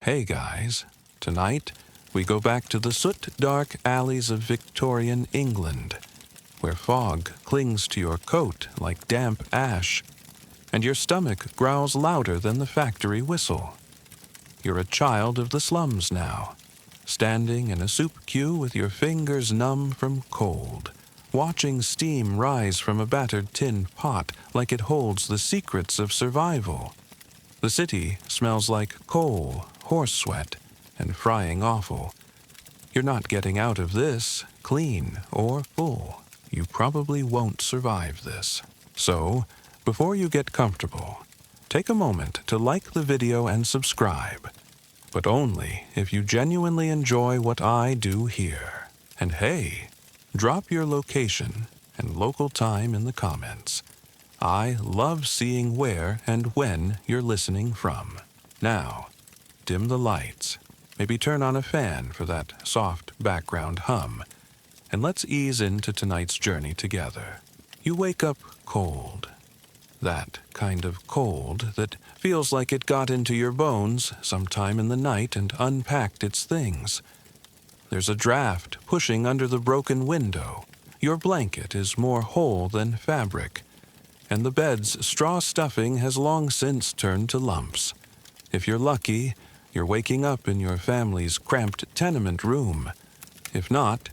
Hey guys, tonight we go back to the soot-dark alleys of Victorian England, where fog clings to your coat like damp ash, and your stomach growls louder than the factory whistle. You're a child of the slums now, standing in a soup queue with your fingers numb from cold, watching steam rise from a battered tin pot like it holds the secrets of survival. The city smells like coal, horse sweat, and frying offal. You're not getting out of this clean or full. You probably won't survive this. So, before you get comfortable, take a moment to like the video and subscribe, but only if you genuinely enjoy what I do here. And hey, drop your location and local time in the comments. I love seeing where and when you're listening from. Now, dim the lights, maybe turn on a fan for that soft background hum, and let's ease into tonight's journey together. You wake up cold. That kind of cold that feels like it got into your bones sometime in the night and unpacked its things. There's a draft pushing under the broken window. Your blanket is more whole than fabric, and the bed's straw stuffing has long since turned to lumps. If you're lucky, you're waking up in your family's cramped tenement room. If not,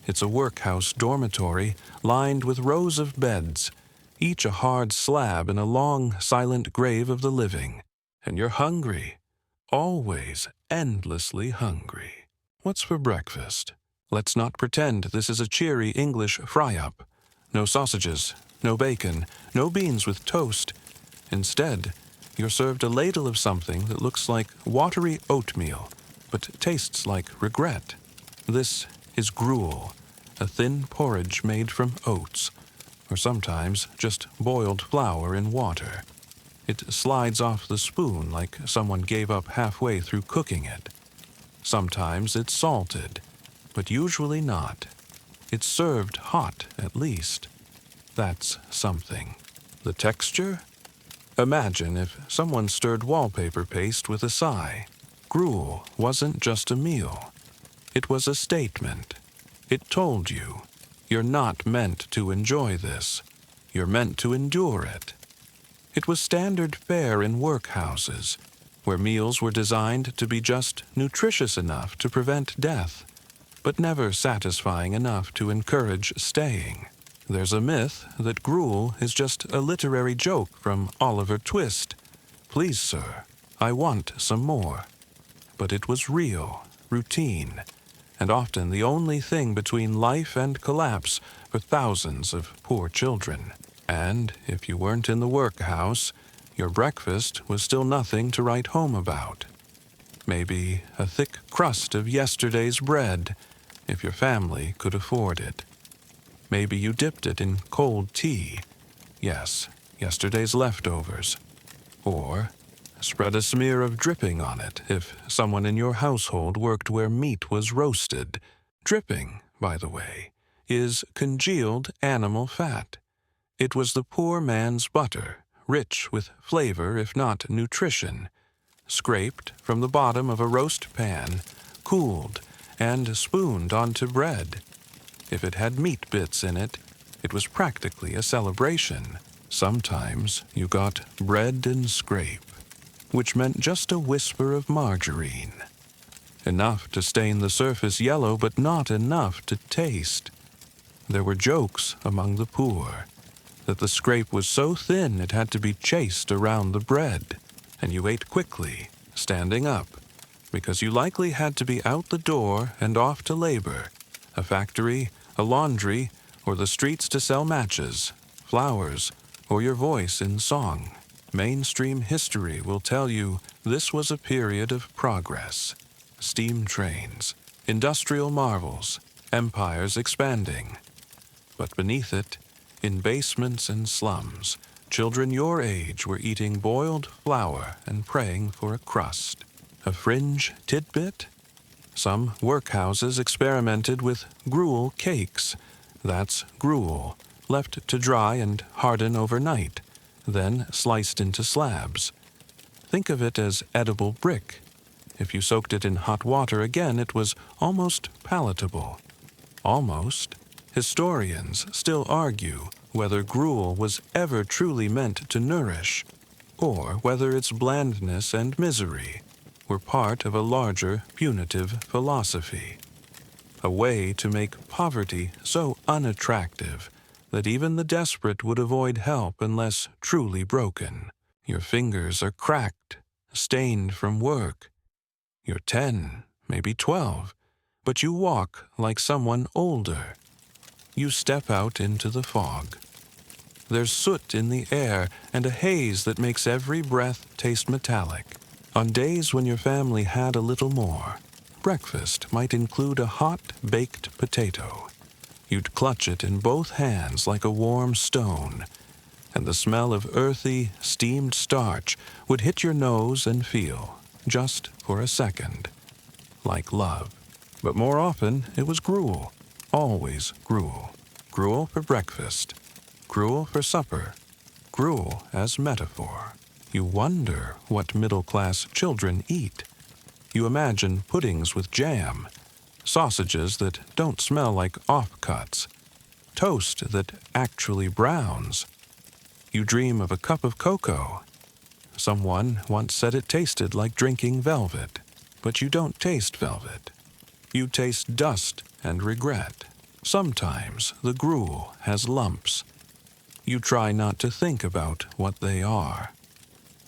it's a workhouse dormitory lined with rows of beds, each a hard slab in a long, silent grave of the living. And you're hungry, always endlessly hungry. What's for breakfast? Let's not pretend this is a cheery English fry-up. No sausages, no bacon, no beans with toast. Instead, you're served a ladle of something that looks like watery oatmeal, but tastes like regret. This is gruel, a thin porridge made from oats, or sometimes just boiled flour in water. It slides off the spoon like someone gave up halfway through cooking it. Sometimes it's salted, but usually not. It's served hot, at least. That's something. The texture? Imagine if someone stirred wallpaper paste with a sigh. Gruel wasn't just a meal. It was a statement. It told you, you're not meant to enjoy this. You're meant to endure it. It was standard fare in workhouses, where meals were designed to be just nutritious enough to prevent death, but never satisfying enough to encourage staying. There's a myth that gruel is just a literary joke from Oliver Twist. Please, sir, I want some more. But it was real, routine, and often the only thing between life and collapse for thousands of poor children. And if you weren't in the workhouse, your breakfast was still nothing to write home about. Maybe a thick crust of yesterday's bread, if your family could afford it. Maybe you dipped it in cold tea. Yes, yesterday's leftovers. Or spread a smear of dripping on it if someone in your household worked where meat was roasted. Dripping, by the way, is congealed animal fat. It was the poor man's butter, rich with flavor if not nutrition, scraped from the bottom of a roast pan, cooled, and spooned onto bread. If it had meat bits in it, it was practically a celebration. Sometimes you got bread and scrape, which meant just a whisper of margarine. Enough to stain the surface yellow, but not enough to taste. There were jokes among the poor that the scrape was so thin it had to be chased around the bread, and you ate quickly, standing up, because you likely had to be out the door and off to labor, a factory, a laundry, or the streets to sell matches, flowers, or your voice in song. Mainstream history will tell you this was a period of progress. Steam trains, industrial marvels, empires expanding. But beneath it, in basements and slums, children your age were eating boiled flour and praying for a crust. A fringe tidbit? Some workhouses experimented with gruel cakes. That's gruel, left to dry and harden overnight, then sliced into slabs. Think of it as edible brick. if you soaked it in hot water again, it was almost palatable. Almost. Historians still argue whether gruel was ever truly meant to nourish, or whether its blandness and misery were part of a larger punitive philosophy. A way to make poverty so unattractive that even the desperate would avoid help unless truly broken. Your fingers are cracked, stained from work. You're 10, maybe 12, but you walk like someone older. You step out into the fog. There's soot in the air and a haze that makes every breath taste metallic. On days when your family had a little more, breakfast might include a hot, baked potato. You'd clutch it in both hands like a warm stone, and the smell of earthy, steamed starch would hit your nose and feel, just for a second, like love. But more often, it was gruel. Always gruel. Gruel for breakfast. Gruel for supper. Gruel as metaphor. You wonder what middle-class children eat. You imagine puddings with jam, sausages that don't smell like offcuts, toast that actually browns. You dream of a cup of cocoa. Someone once said it tasted like drinking velvet, but you don't taste velvet. You taste dust and regret. Sometimes the gruel has lumps. You try not to think about what they are.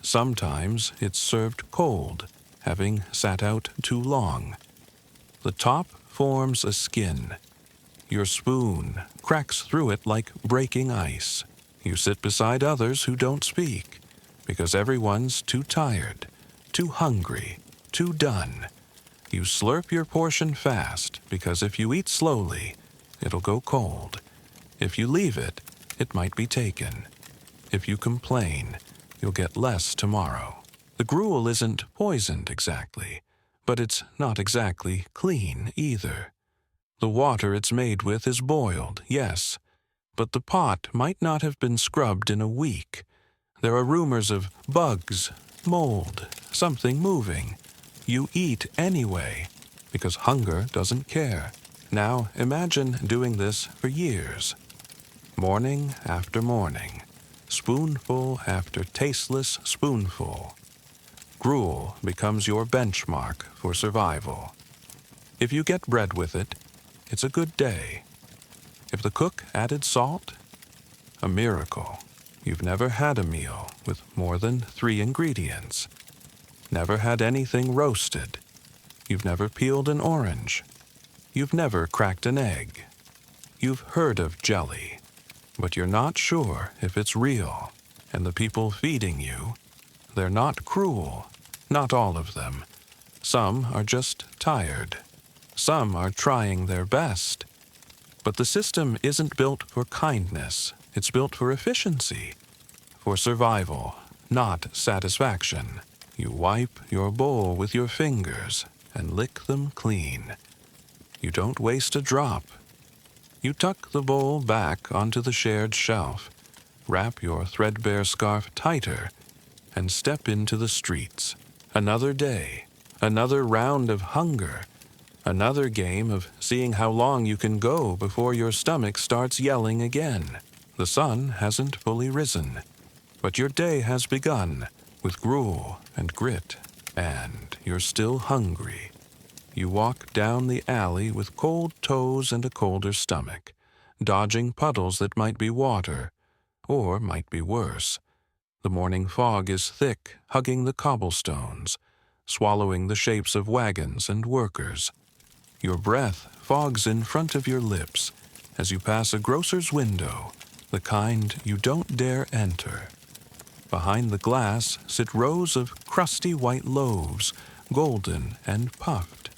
Sometimes it's served cold, having sat out too long. The top forms a skin. Your spoon cracks through it like breaking ice. You sit beside others who don't speak, because everyone's too tired, too hungry, too done. You slurp your portion fast, because if you eat slowly, it'll go cold. If you leave it, it might be taken. If you complain, you'll get less tomorrow. The gruel isn't poisoned exactly, but it's not exactly clean either. The water it's made with is boiled, yes, but the pot might not have been scrubbed in a week. There are rumors of bugs, mold, something moving. You eat anyway, because hunger doesn't care. Now imagine doing this for years. Morning after morning, spoonful after tasteless spoonful. Gruel becomes your benchmark for survival. If you get bread with it, it's a good day. If the cook added salt, a miracle. You've never had a meal with more than 3 ingredients. Never had anything roasted. You've never peeled an orange. You've never cracked an egg. You've heard of jelly, but you're not sure if it's real. And the people feeding you, they're not cruel. Not all of them. Some are just tired. Some are trying their best. But the system isn't built for kindness. It's built for efficiency, for survival, not satisfaction. You wipe your bowl with your fingers and lick them clean. You don't waste a drop. You tuck the bowl back onto the shared shelf, wrap your threadbare scarf tighter, and step into the streets. Another day, another round of hunger, another game of seeing how long you can go before your stomach starts yelling again. The sun hasn't fully risen, but your day has begun with gruel and grit, and you're still hungry. You walk down the alley with cold toes and a colder stomach, dodging puddles that might be water, or might be worse. The morning fog is thick, hugging the cobblestones, swallowing the shapes of wagons and workers. Your breath fogs in front of your lips as you pass a grocer's window, the kind you don't dare enter. Behind the glass sit rows of crusty white loaves, golden and puffed,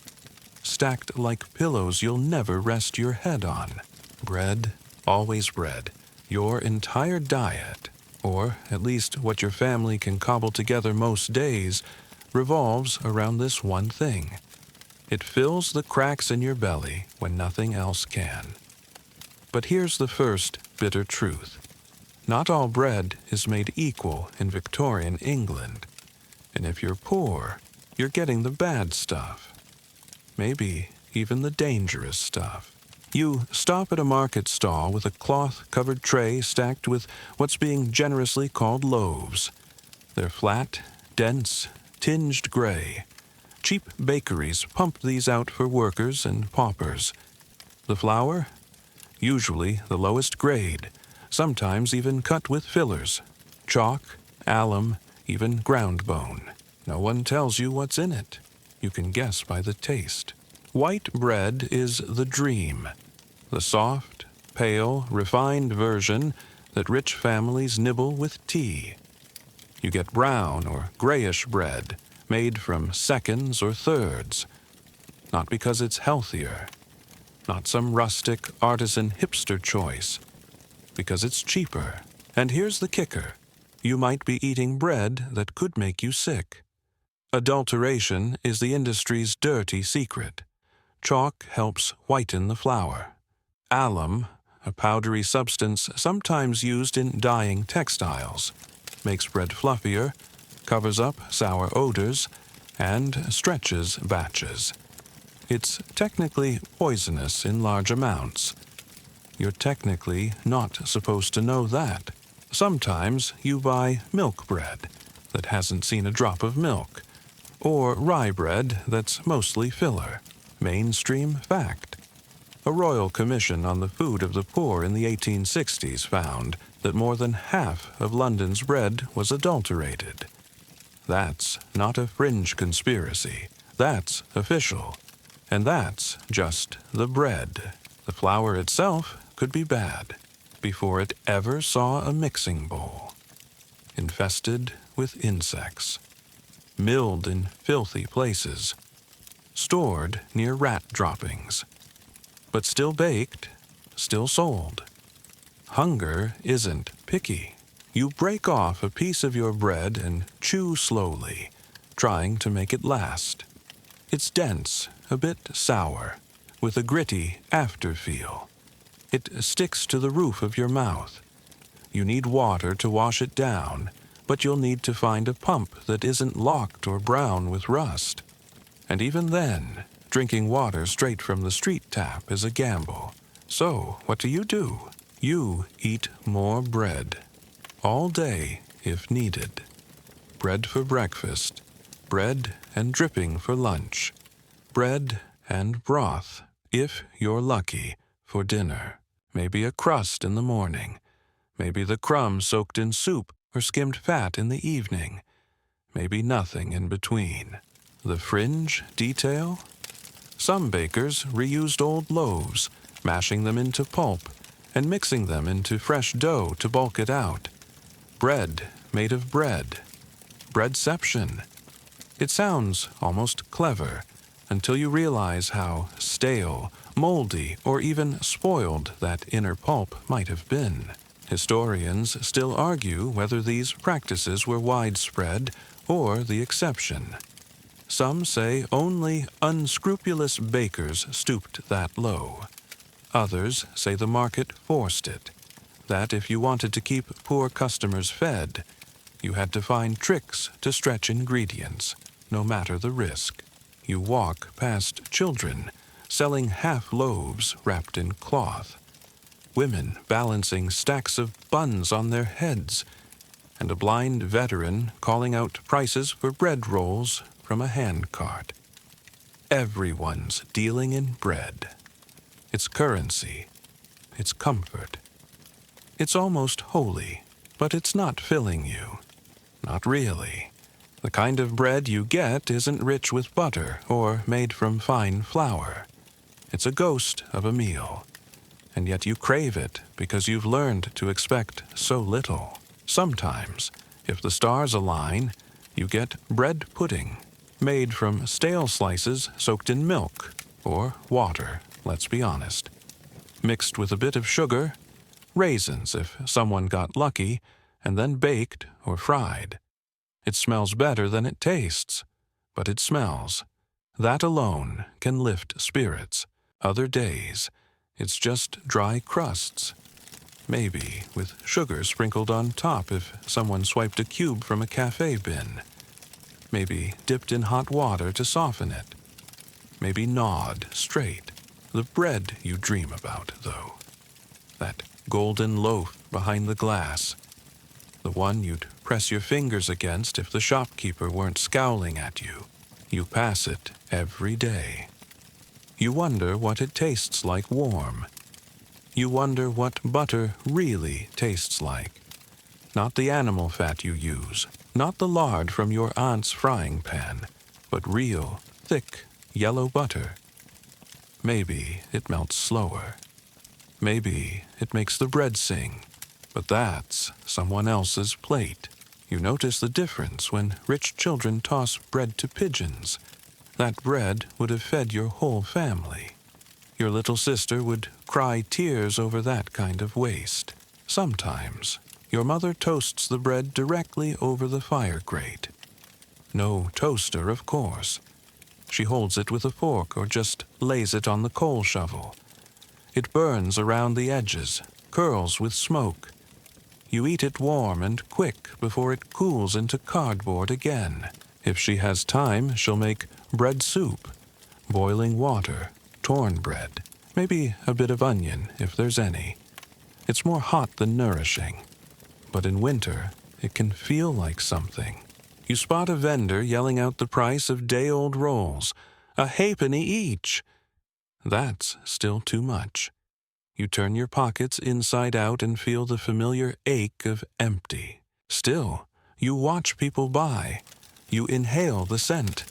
stacked like pillows you'll never rest your head on. Bread, always bread, your entire diet, or at least what your family can cobble together most days, revolves around this one thing. It fills the cracks in your belly when nothing else can. But here's the first bitter truth. Not all bread is made equal in Victorian England. And if you're poor, you're getting the bad stuff. Maybe even the dangerous stuff. You stop at a market stall with a cloth-covered tray stacked with what's being generously called loaves. They're flat, dense, tinged gray. Cheap bakeries pump these out for workers and paupers. The flour? Usually the lowest grade, sometimes even cut with fillers. Chalk, alum, even ground bone. No one tells you what's in it. You can guess by the taste. White bread is the dream. The soft, pale, refined version that rich families nibble with tea. You get brown or grayish bread, made from seconds or thirds. Not because it's healthier. Not some rustic artisan hipster choice. Because it's cheaper. And here's the kicker. You might be eating bread that could make you sick. Adulteration is the industry's dirty secret. Chalk helps whiten the flour. Alum, a powdery substance sometimes used in dyeing textiles, makes bread fluffier, covers up sour odors, and stretches batches. It's technically poisonous in large amounts. You're technically not supposed to know that. Sometimes you buy milk bread that hasn't seen a drop of milk, or rye bread that's mostly filler. Mainstream fact. A royal commission on the food of the poor in the 1860s found that more than half of London's bread was adulterated. That's not a fringe conspiracy. That's official. And that's just the bread. The flour itself could be bad before it ever saw a mixing bowl. Infested with insects. Milled in filthy places. Stored near rat droppings. But still baked, still sold. Hunger isn't picky. You break off a piece of your bread and chew slowly, trying to make it last. It's dense, a bit sour, with a gritty afterfeel. It sticks to the roof of your mouth. You need water to wash it down, but you'll need to find a pump that isn't locked or brown with rust. And even then, drinking water straight from the street tap is a gamble. So, what do? You eat more bread. All day, if needed. Bread for breakfast. Bread and dripping for lunch. Bread and broth, if you're lucky, for dinner. Maybe a crust in the morning. Maybe the crumbs soaked in soup or skimmed fat in the evening. Maybe nothing in between. The fringe detail? Some bakers reused old loaves, mashing them into pulp and mixing them into fresh dough to bulk it out. Bread made of bread. Breadception. It sounds almost clever until you realize how stale, moldy, or even spoiled that inner pulp might have been. Historians still argue whether these practices were widespread or the exception. Some say only unscrupulous bakers stooped that low. Others say the market forced it, that if you wanted to keep poor customers fed, you had to find tricks to stretch ingredients, no matter the risk. You walk past children selling half loaves wrapped in cloth, women balancing stacks of buns on their heads, and a blind veteran calling out prices for bread rolls from a hand cart. Everyone's dealing in bread. It's currency. It's comfort. It's almost holy, but it's not filling you. Not really. The kind of bread you get isn't rich with butter or made from fine flour. It's a ghost of a meal. And yet you crave it because you've learned to expect so little. Sometimes, if the stars align, you get bread pudding, made from stale slices soaked in milk, or water, let's be honest. Mixed with a bit of sugar, raisins if someone got lucky, and then baked or fried. It smells better than it tastes, but it smells. That alone can lift spirits. Other days, it's just dry crusts. Maybe with sugar sprinkled on top if someone swiped a cube from a cafe bin. maybe dipped in hot water to soften it, maybe gnawed straight. The bread you dream about, though, that golden loaf behind the glass, the one you'd press your fingers against if the shopkeeper weren't scowling at you. You pass it every day. You wonder what it tastes like warm. You wonder what butter really tastes like. Not the animal fat you use, not the lard from your aunt's frying pan, but real, thick, yellow butter. Maybe it melts slower. Maybe it makes the bread sing. But that's someone else's plate. You notice the difference when rich children toss bread to pigeons. That bread would have fed your whole family. Your little sister would cry tears over that kind of waste. Sometimes, your mother toasts the bread directly over the fire grate. No toaster, of course. She holds it with a fork or just lays it on the coal shovel. It burns around the edges, curls with smoke. You eat it warm and quick before it cools into cardboard again. If she has time, she'll make bread soup, boiling water, torn bread, maybe a bit of onion if there's any. It's more hot than nourishing, but in winter it can feel like something. You spot a vendor yelling out the price of day-old rolls, a halfpenny each. That's still too much. You turn your pockets inside out and feel the familiar ache of empty. Still, you watch people buy. You inhale the scent.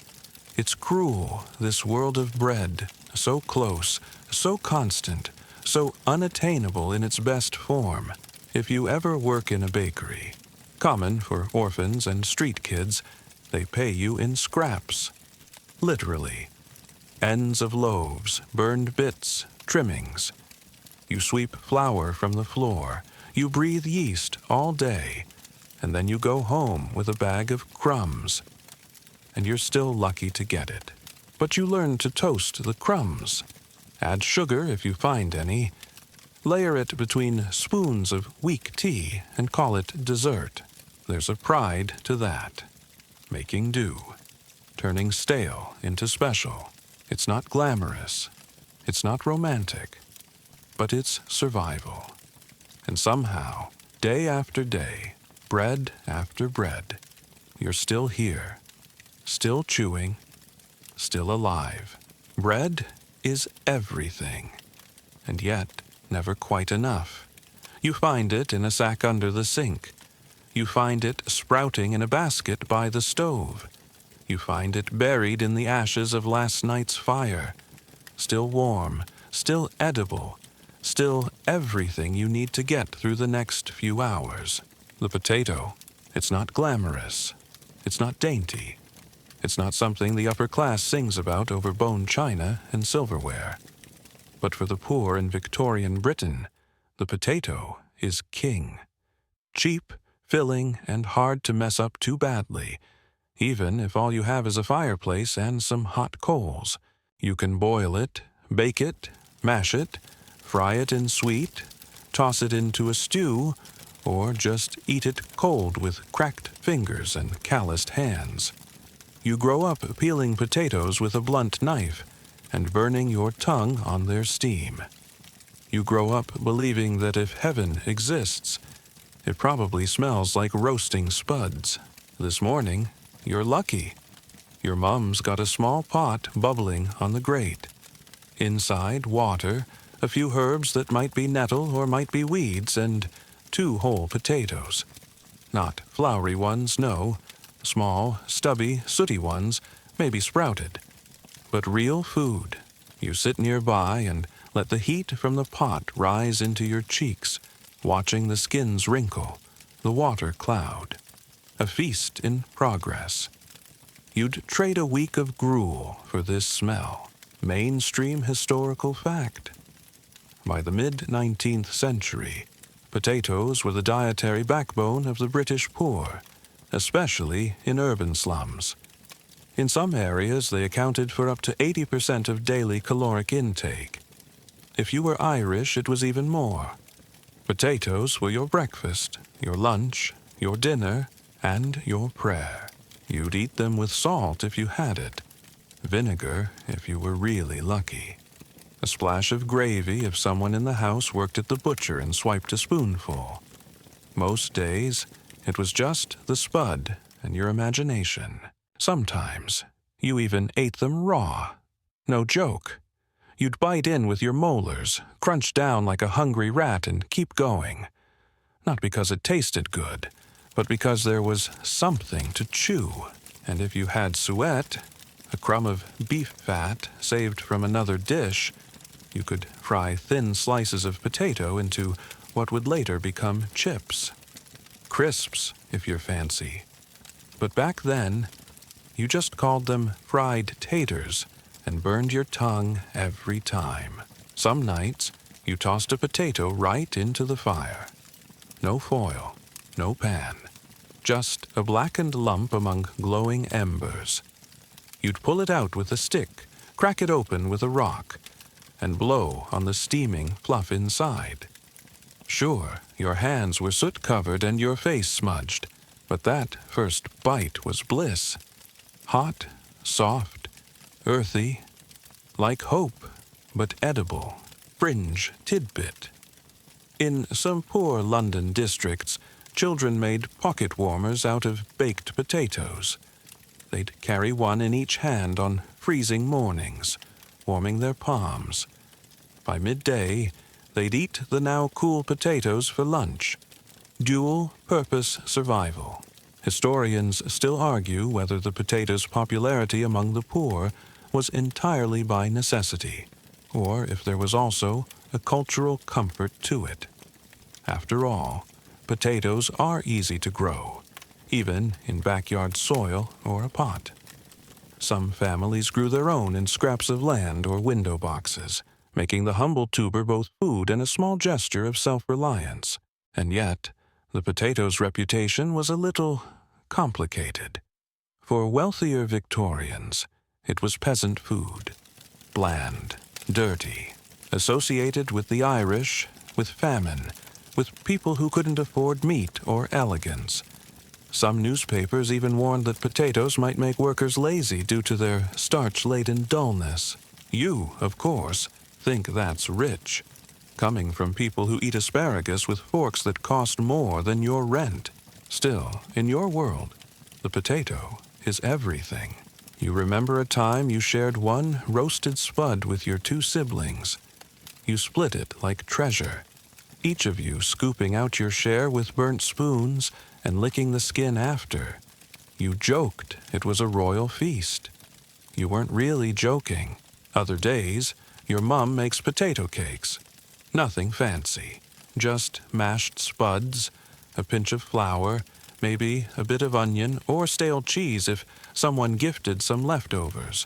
It's cruel, this world of bread, so close, so constant, so unattainable in its best form. If you ever work in a bakery, common for orphans and street kids, they pay you in scraps. Literally. Ends of loaves, burned bits, trimmings. You sweep flour from the floor. You breathe yeast all day. And then you go home with a bag of crumbs. And you're still lucky to get it. But you learn to toast the crumbs. Add sugar if you find any. Layer it between spoons of weak tea and call it dessert. There's a pride to that. Making do. Turning stale into special. It's not glamorous. It's not romantic. But it's survival. And somehow, day after day, bread after bread, you're still here, still chewing, still alive. Bread is everything, and yet never quite enough. You find it in a sack under the sink. You find it sprouting in a basket by the stove. You find it buried in the ashes of last night's fire, still warm, still edible, still everything you need to get through the next few hours. The potato, it's not glamorous. It's not dainty. It's not something the upper class sings about over bone china and silverware. But for the poor in Victorian Britain, the potato is king. Cheap, filling, and hard to mess up too badly, even if all you have is a fireplace and some hot coals. You can boil it, bake it, mash it, fry it in sweet, toss it into a stew, or just eat it cold with cracked fingers and calloused hands. You grow up peeling potatoes with a blunt knife and burning your tongue on their steam. You grow up believing that if heaven exists, it probably smells like roasting spuds. This morning, you're lucky. Your mom's got a small pot bubbling on the grate. Inside, water, a few herbs that might be nettle or might be weeds, and 2 whole potatoes. Not floury ones, no. Small, stubby, sooty ones, maybe sprouted. But real food. You sit nearby and let the heat from the pot rise into your cheeks, watching the skins wrinkle, the water cloud. A feast in progress. You'd trade a week of gruel for this smell. Mainstream historical fact. By the mid-19th century, potatoes were the dietary backbone of the British poor, especially in urban slums. In some areas, they accounted for up to 80% of daily caloric intake. If you were Irish, it was even more. Potatoes were your breakfast, your lunch, your dinner, and your prayer. You'd eat them with salt if you had it, vinegar if you were really lucky, a splash of gravy if someone in the house worked at the butcher and swiped a spoonful. Most days, it was just the spud and your imagination. Sometimes, you even ate them raw. No joke. You'd bite in with your molars, crunch down like a hungry rat, and keep going. Not because it tasted good, but because there was something to chew. And if you had suet, a crumb of beef fat saved from another dish, you could fry thin slices of potato into what would later become chips. Crisps, if you're fancy. But back then, you just called them fried taters and burned your tongue every time. Some nights, you tossed a potato right into the fire. No foil, no pan, just a blackened lump among glowing embers. You'd pull it out with a stick, crack it open with a rock, and blow on the steaming fluff inside. Sure, your hands were soot-covered and your face smudged, but that first bite was bliss. Hot, soft, earthy, like hope, but edible, fringe tidbit. In some poor London districts, children made pocket warmers out of baked potatoes. They'd carry one in each hand on freezing mornings, warming their palms. By midday, they'd eat the now cool potatoes for lunch. Dual-purpose survival. Historians still argue whether the potato's popularity among the poor was entirely by necessity, or if there was also a cultural comfort to it. After all, potatoes are easy to grow, even in backyard soil or a pot. Some families grew their own in scraps of land or window boxes, making the humble tuber both food and a small gesture of self-reliance. And yet, the potato's reputation was a little complicated. For wealthier Victorians, it was peasant food, bland, dirty, associated with the Irish, with famine, with people who couldn't afford meat or elegance. Some newspapers even warned that potatoes might make workers lazy due to their starch-laden dullness. You, of course, think that's rich, coming from people who eat asparagus with forks that cost more than your rent. Still, in your world, the potato is everything. You remember a time you shared one roasted spud with your two siblings. You split it like treasure, each of you scooping out your share with burnt spoons and licking the skin after. You joked it was a royal feast. You weren't really joking. Other days, your mom makes potato cakes. Nothing fancy, just mashed spuds, a pinch of flour, maybe a bit of onion or stale cheese if someone gifted some leftovers.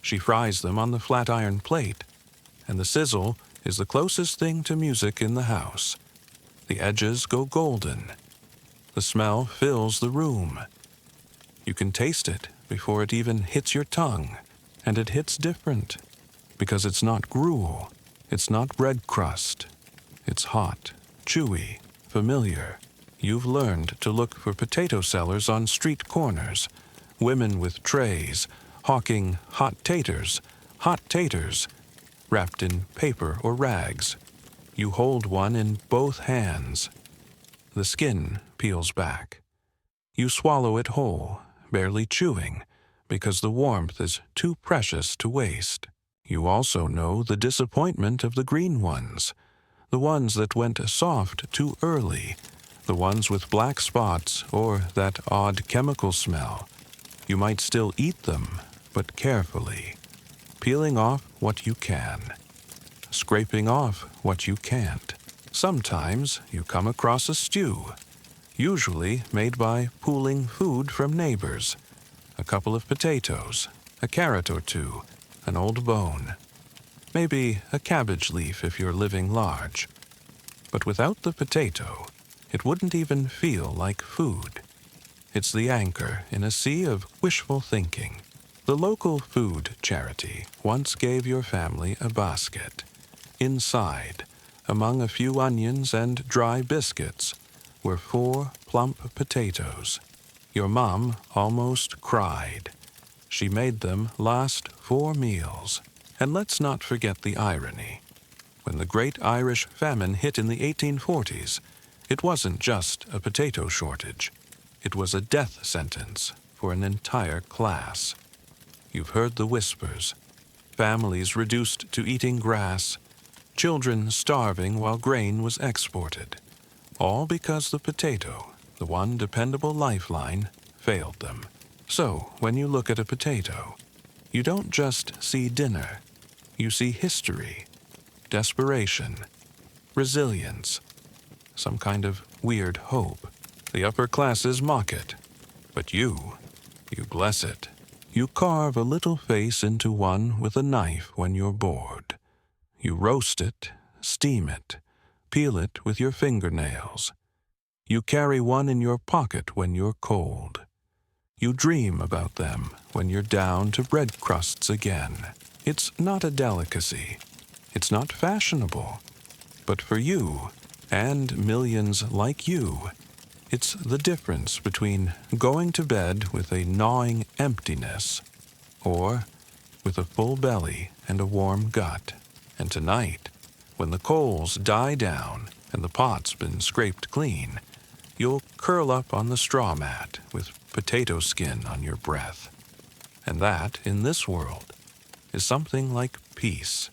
She fries them on the flat iron plate, and the sizzle is the closest thing to music in the house. The edges go golden. The smell fills the room. You can taste it before it even hits your tongue, and it hits different, because it's not gruel. It's not bread crust. It's hot, chewy, familiar. You've learned to look for potato sellers on street corners, women with trays, hawking hot taters, wrapped in paper or rags. You hold one in both hands. The skin peels back. You swallow it whole, barely chewing, because the warmth is too precious to waste. You also know the disappointment of the green ones, the ones that went soft too early, the ones with black spots or that odd chemical smell. You might still eat them, but carefully, peeling off what you can, scraping off what you can't. Sometimes you come across a stew, usually made by pooling food from neighbors, a couple of potatoes, a carrot or two, an old bone, maybe a cabbage leaf if you're living large. But without the potato, it wouldn't even feel like food. It's the anchor in a sea of wishful thinking. The local food charity once gave your family a basket. Inside, among a few onions and dry biscuits, were 4 plump potatoes. Your mom almost cried. She made them last 4 meals. And let's not forget the irony. When the Great Irish Famine hit in the 1840s, it wasn't just a potato shortage. It was a death sentence for an entire class. You've heard the whispers. Families reduced to eating grass, children starving while grain was exported, all because the potato, the one dependable lifeline, failed them. So, when you look at a potato, you don't just see dinner. You see history, desperation, resilience, some kind of weird hope. The upper classes mock it, but you bless it. You carve a little face into one with a knife when you're bored. You roast it, steam it, peel it with your fingernails. You carry one in your pocket when you're cold. You dream about them when you're down to bread crusts again. It's not a delicacy. It's not fashionable. But for you, and millions like you, it's the difference between going to bed with a gnawing emptiness or with a full belly and a warm gut. And tonight, when the coals die down and the pot's been scraped clean, you'll curl up on the straw mat with potato skin on your breath. And that, in this world, is something like peace.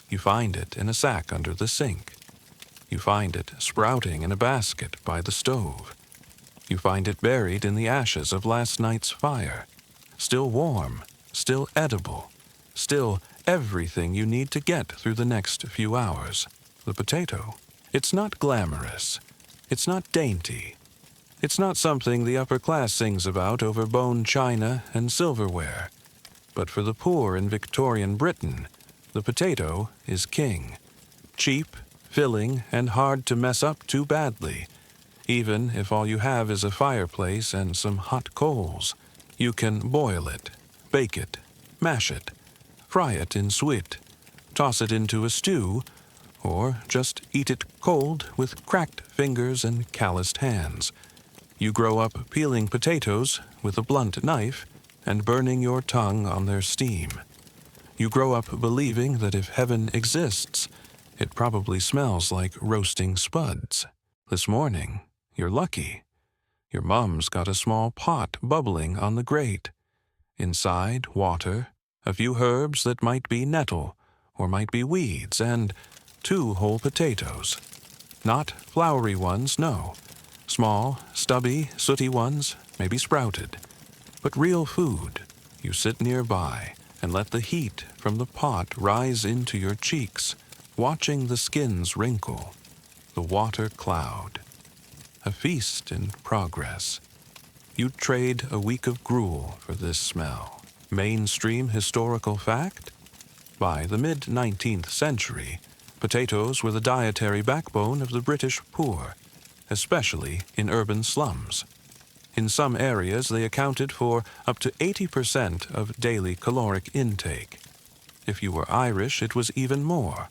You find it in a sack under the sink. You find it sprouting in a basket by the stove. You find it buried in the ashes of last night's fire, still warm, still edible, still everything you need to get through the next few hours. The potato. It's not glamorous. It's not dainty. It's not something the upper class sings about over bone china and silverware. But for the poor in Victorian Britain, the potato is king. Cheap, filling, and hard to mess up too badly. Even if all you have is a fireplace and some hot coals, you can boil it, bake it, mash it, fry it in suet, toss it into a stew, or just eat it cold with cracked fingers and calloused hands. You grow up peeling potatoes with a blunt knife and burning your tongue on their steam. You grow up believing that if heaven exists, it probably smells like roasting spuds. This morning, you're lucky. Your mom's got a small pot bubbling on the grate. Inside, water, a few herbs that might be nettle or might be weeds, and 2 whole potatoes. Not floury ones, no. Small, stubby, sooty ones, maybe sprouted. But real food. You sit nearby and let the heat from the pot rise into your cheeks, watching the skins wrinkle, the water cloud. A feast in progress. You'd trade a week of gruel for this smell. Mainstream historical fact? By the mid-19th century, potatoes were the dietary backbone of the British poor, especially in urban slums. In some areas, they accounted for up to 80% of daily caloric intake. If you were Irish, it was even more.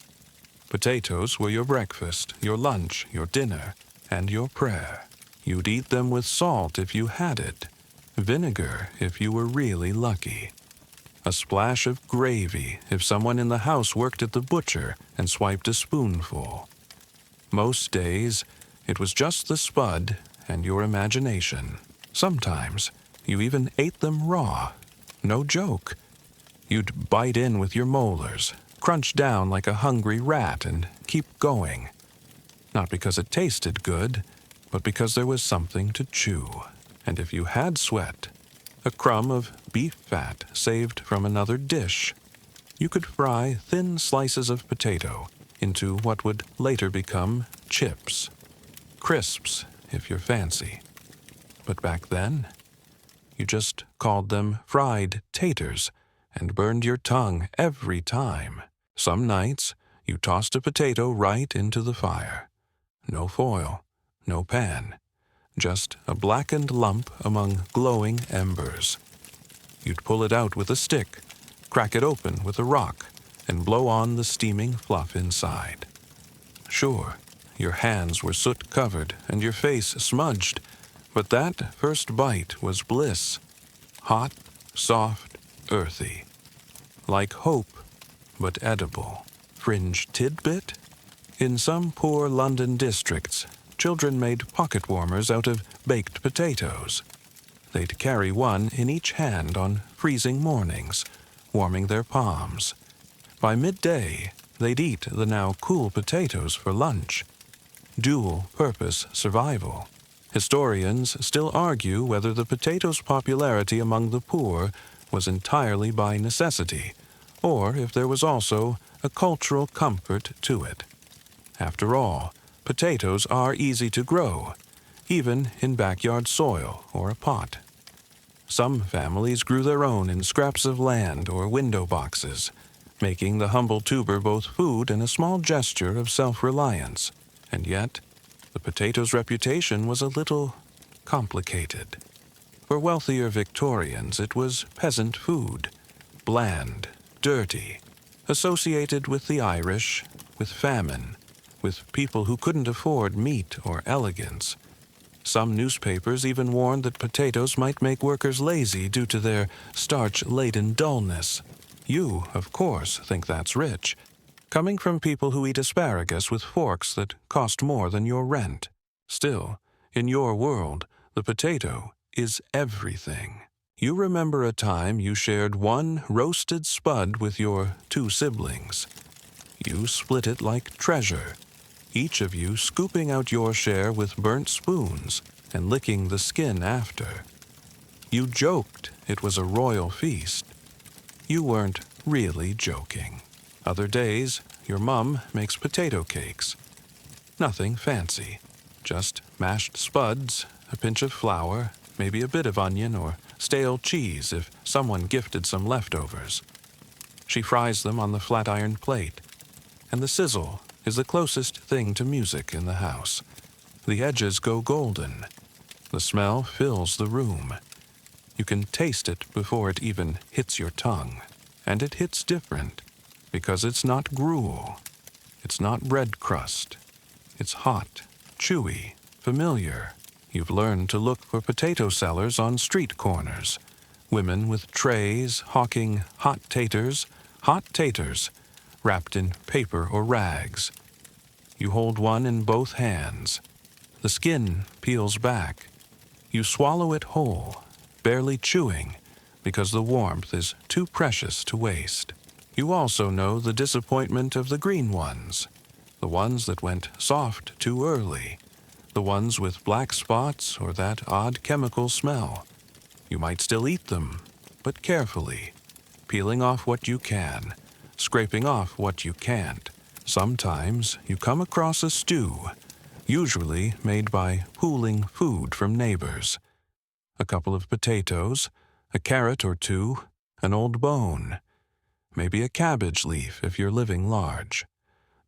Potatoes were your breakfast, your lunch, your dinner, and your prayer. You'd eat them with salt if you had it, vinegar if you were really lucky, a splash of gravy if someone in the house worked at the butcher and swiped a spoonful. Most days, it was just the spud and your imagination. Sometimes, you even ate them raw. No joke. You'd bite in with your molars, crunch down like a hungry rat, and keep going. Not because it tasted good, but because there was something to chew. And if you had sweat, a crumb of beef fat saved from another dish, you could fry thin slices of potato into what would later become chips. Crisps, if you're fancy. But back then, you just called them fried taters and burned your tongue every time. Some nights, you tossed a potato right into the fire. No foil, no pan, just a blackened lump among glowing embers. You'd pull it out with a stick, crack it open with a rock, and blow on the steaming fluff inside. Sure, your hands were soot-covered and your face smudged, But that first bite was bliss. Hot, soft, earthy. Like hope, but edible. Fringe tidbit? In some poor London districts, children made pocket warmers out of baked potatoes. They'd carry one in each hand on freezing mornings, warming their palms. By midday, they'd eat the now cool potatoes for lunch. Dual-purpose survival. Historians still argue whether the potato's popularity among the poor was entirely by necessity, or if there was also a cultural comfort to it. After all, potatoes are easy to grow, even in backyard soil or a pot. Some families grew their own in scraps of land or window boxes, making the humble tuber both food and a small gesture of self-reliance. And yet, the potato's reputation was a little complicated. For wealthier Victorians, it was peasant food, bland, dirty, associated with the Irish, with famine, with people who couldn't afford meat or elegance. Some newspapers even warned that potatoes might make workers lazy due to their starch-laden dullness. You, of course, think that's rich, coming from people who eat asparagus with forks that cost more than your rent. Still, in your world, the potato is everything. You remember a time you shared one roasted spud with your 2 siblings. You split it like treasure, each of you scooping out your share with burnt spoons and licking the skin after. You joked it was a royal feast. You weren't really joking. Other days, your mum makes potato cakes. Nothing fancy, just mashed spuds, a pinch of flour, maybe a bit of onion or stale cheese if someone gifted some leftovers. She fries them on the flat-iron plate, and the sizzle is the closest thing to music in the house. The edges go golden. The smell fills the room. You can taste it before it even hits your tongue. And it hits different, because it's not gruel. It's not bread crust. It's hot, chewy, familiar. You've learned to look for potato sellers on street corners. Women with trays hawking hot taters, wrapped in paper or rags. You hold one in both hands. The skin peels back. You swallow it whole, barely chewing, because the warmth is too precious to waste. You also know the disappointment of the green ones, the ones that went soft too early, the ones with black spots or that odd chemical smell. You might still eat them, but carefully, peeling off what you can, scraping off what you can't. Sometimes you come across a stew, usually made by pooling food from neighbors. A couple of potatoes, a carrot or two, an old bone, maybe a cabbage leaf if you're living large.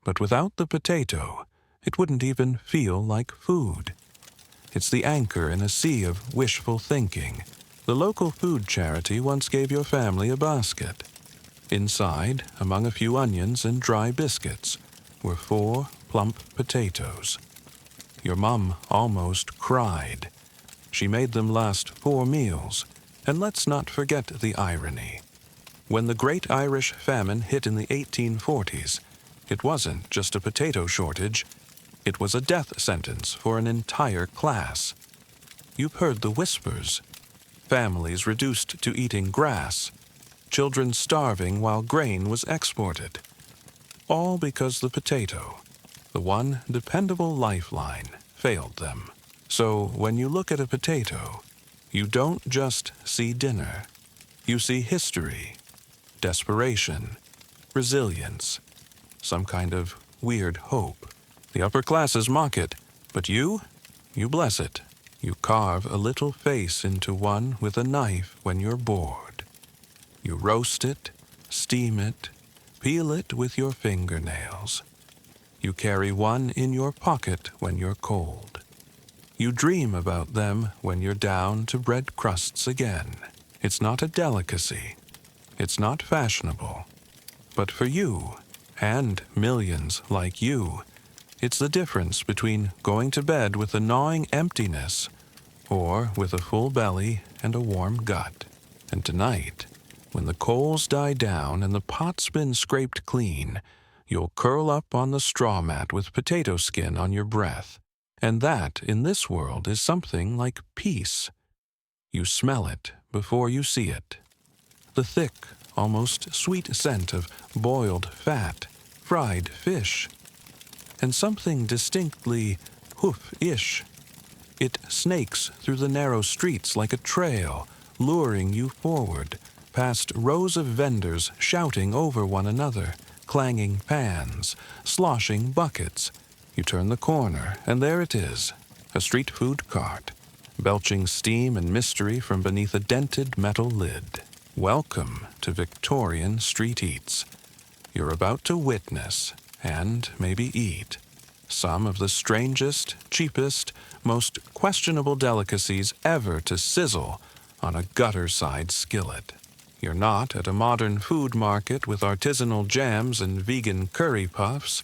But without the potato, it wouldn't even feel like food. It's the anchor in a sea of wishful thinking. The local food charity once gave your family a basket. Inside, among a few onions and dry biscuits, were 4 plump potatoes. Your mum almost cried. She made them last 4 meals. And let's not forget the irony. When the Great Irish Famine hit in the 1840s, it wasn't just a potato shortage. It was a death sentence for an entire class. You've heard the whispers. Families reduced to eating grass. Children starving while grain was exported. All because the potato, the one dependable lifeline, failed them. So when you look at a potato, you don't just see dinner. You see history, desperation, resilience, some kind of weird hope. The upper classes mock it, but you bless it. You carve a little face into one with a knife when you're bored. You roast it, steam it, peel it with your fingernails. You carry one in your pocket when you're cold. You dream about them when you're down to bread crusts again. It's not a delicacy. It's not fashionable. But for you, and millions like you, it's the difference between going to bed with a gnawing emptiness or with a full belly and a warm gut. And tonight, when the coals die down and the pot's been scraped clean, you'll curl up on the straw mat with potato skin on your breath. And that, in this world, is something like peace. You smell it before you see it. The thick, almost sweet scent of boiled fat, fried fish, and something distinctly hoof-ish. It snakes through the narrow streets like a trail, luring you forward, past rows of vendors shouting over one another, clanging pans, sloshing buckets. You turn the corner, and there it is, a street food cart, belching steam and mystery from beneath a dented metal lid. Welcome to Victorian Street Eats. You're about to witness, and maybe eat, some of the strangest, cheapest, most questionable delicacies ever to sizzle on a gutter-side skillet. You're not at a modern food market with artisanal jams and vegan curry puffs.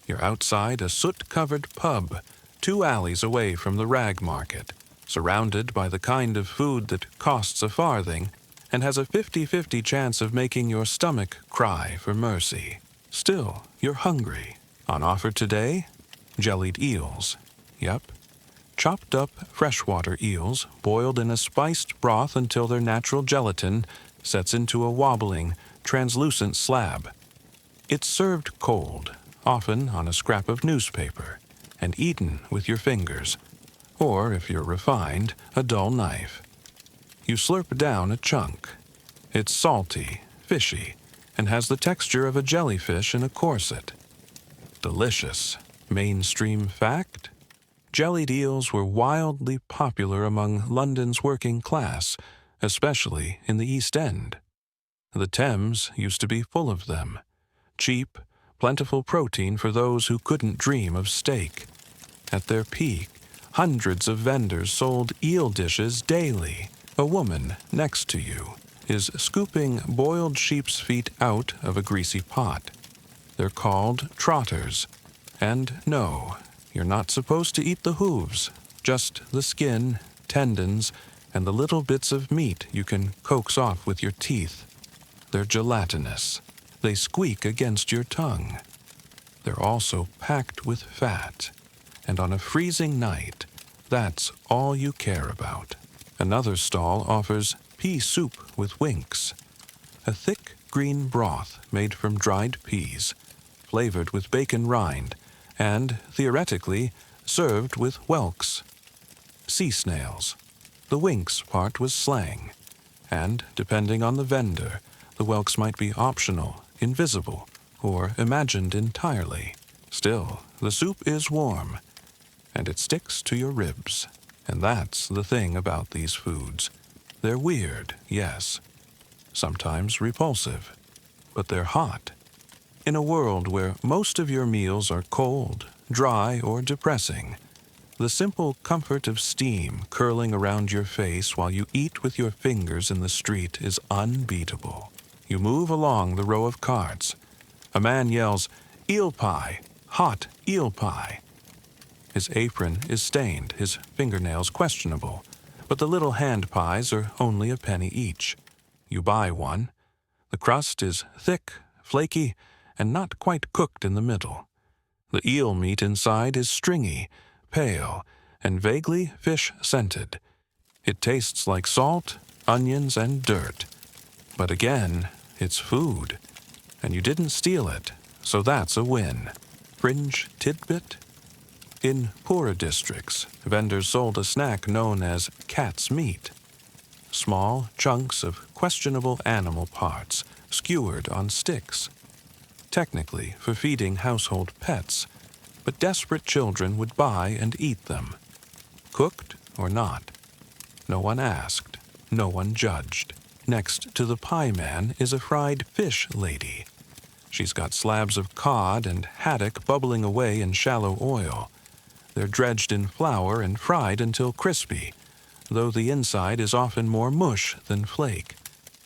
You're outside a soot-covered pub, 2 alleys away from the rag market, surrounded by the kind of food that costs a farthing and has a 50-50 chance of making your stomach cry for mercy. Still, you're hungry. On offer today, jellied eels. Yep. Chopped up freshwater eels boiled in a spiced broth until their natural gelatin sets into a wobbling, translucent slab. It's served cold, often on a scrap of newspaper, and eaten with your fingers, or, if you're refined, a dull knife. You slurp down a chunk. It's salty, fishy, and has the texture of a jellyfish in a corset. Delicious. Mainstream fact? Jellied eels were wildly popular among London's working class, especially in the East End. The Thames used to be full of them. Cheap, plentiful protein for those who couldn't dream of steak. At their peak, hundreds of vendors sold eel dishes daily. A woman next to you is scooping boiled sheep's feet out of a greasy pot. They're called trotters. And no, you're not supposed to eat the hooves, just the skin, tendons, and the little bits of meat you can coax off with your teeth. They're gelatinous. They squeak against your tongue. They're also packed with fat, and on a freezing night, that's all you care about. Another stall offers pea soup with winks, a thick green broth made from dried peas, flavored with bacon rind, and, theoretically, served with whelks, sea snails. The winks part was slang, and, depending on the vendor, the whelks might be optional, invisible, or imagined entirely. Still, the soup is warm, and it sticks to your ribs. And that's the thing about these foods. They're weird, yes, sometimes repulsive, but they're hot. In a world where most of your meals are cold, dry, or depressing, the simple comfort of steam curling around your face while you eat with your fingers in the street is unbeatable. You move along the row of carts. A man yells, "Eel pie! Hot eel pie!" His apron is stained, his fingernails questionable, but the little hand pies are only a penny each. You buy one. The crust is thick, flaky, and not quite cooked in the middle. The eel meat inside is stringy, pale, and vaguely fish-scented. It tastes like salt, onions, and dirt. But again, it's food, and you didn't steal it, so that's a win. Fringe tidbit? In poorer districts, vendors sold a snack known as cat's meat. Small chunks of questionable animal parts skewered on sticks. Technically for feeding household pets, but desperate children would buy and eat them. Cooked or not. No one asked, no one judged. Next to the pie man is a fried fish lady. She's got slabs of cod and haddock bubbling away in shallow oil. They're dredged in flour and fried until crispy, though the inside is often more mush than flake.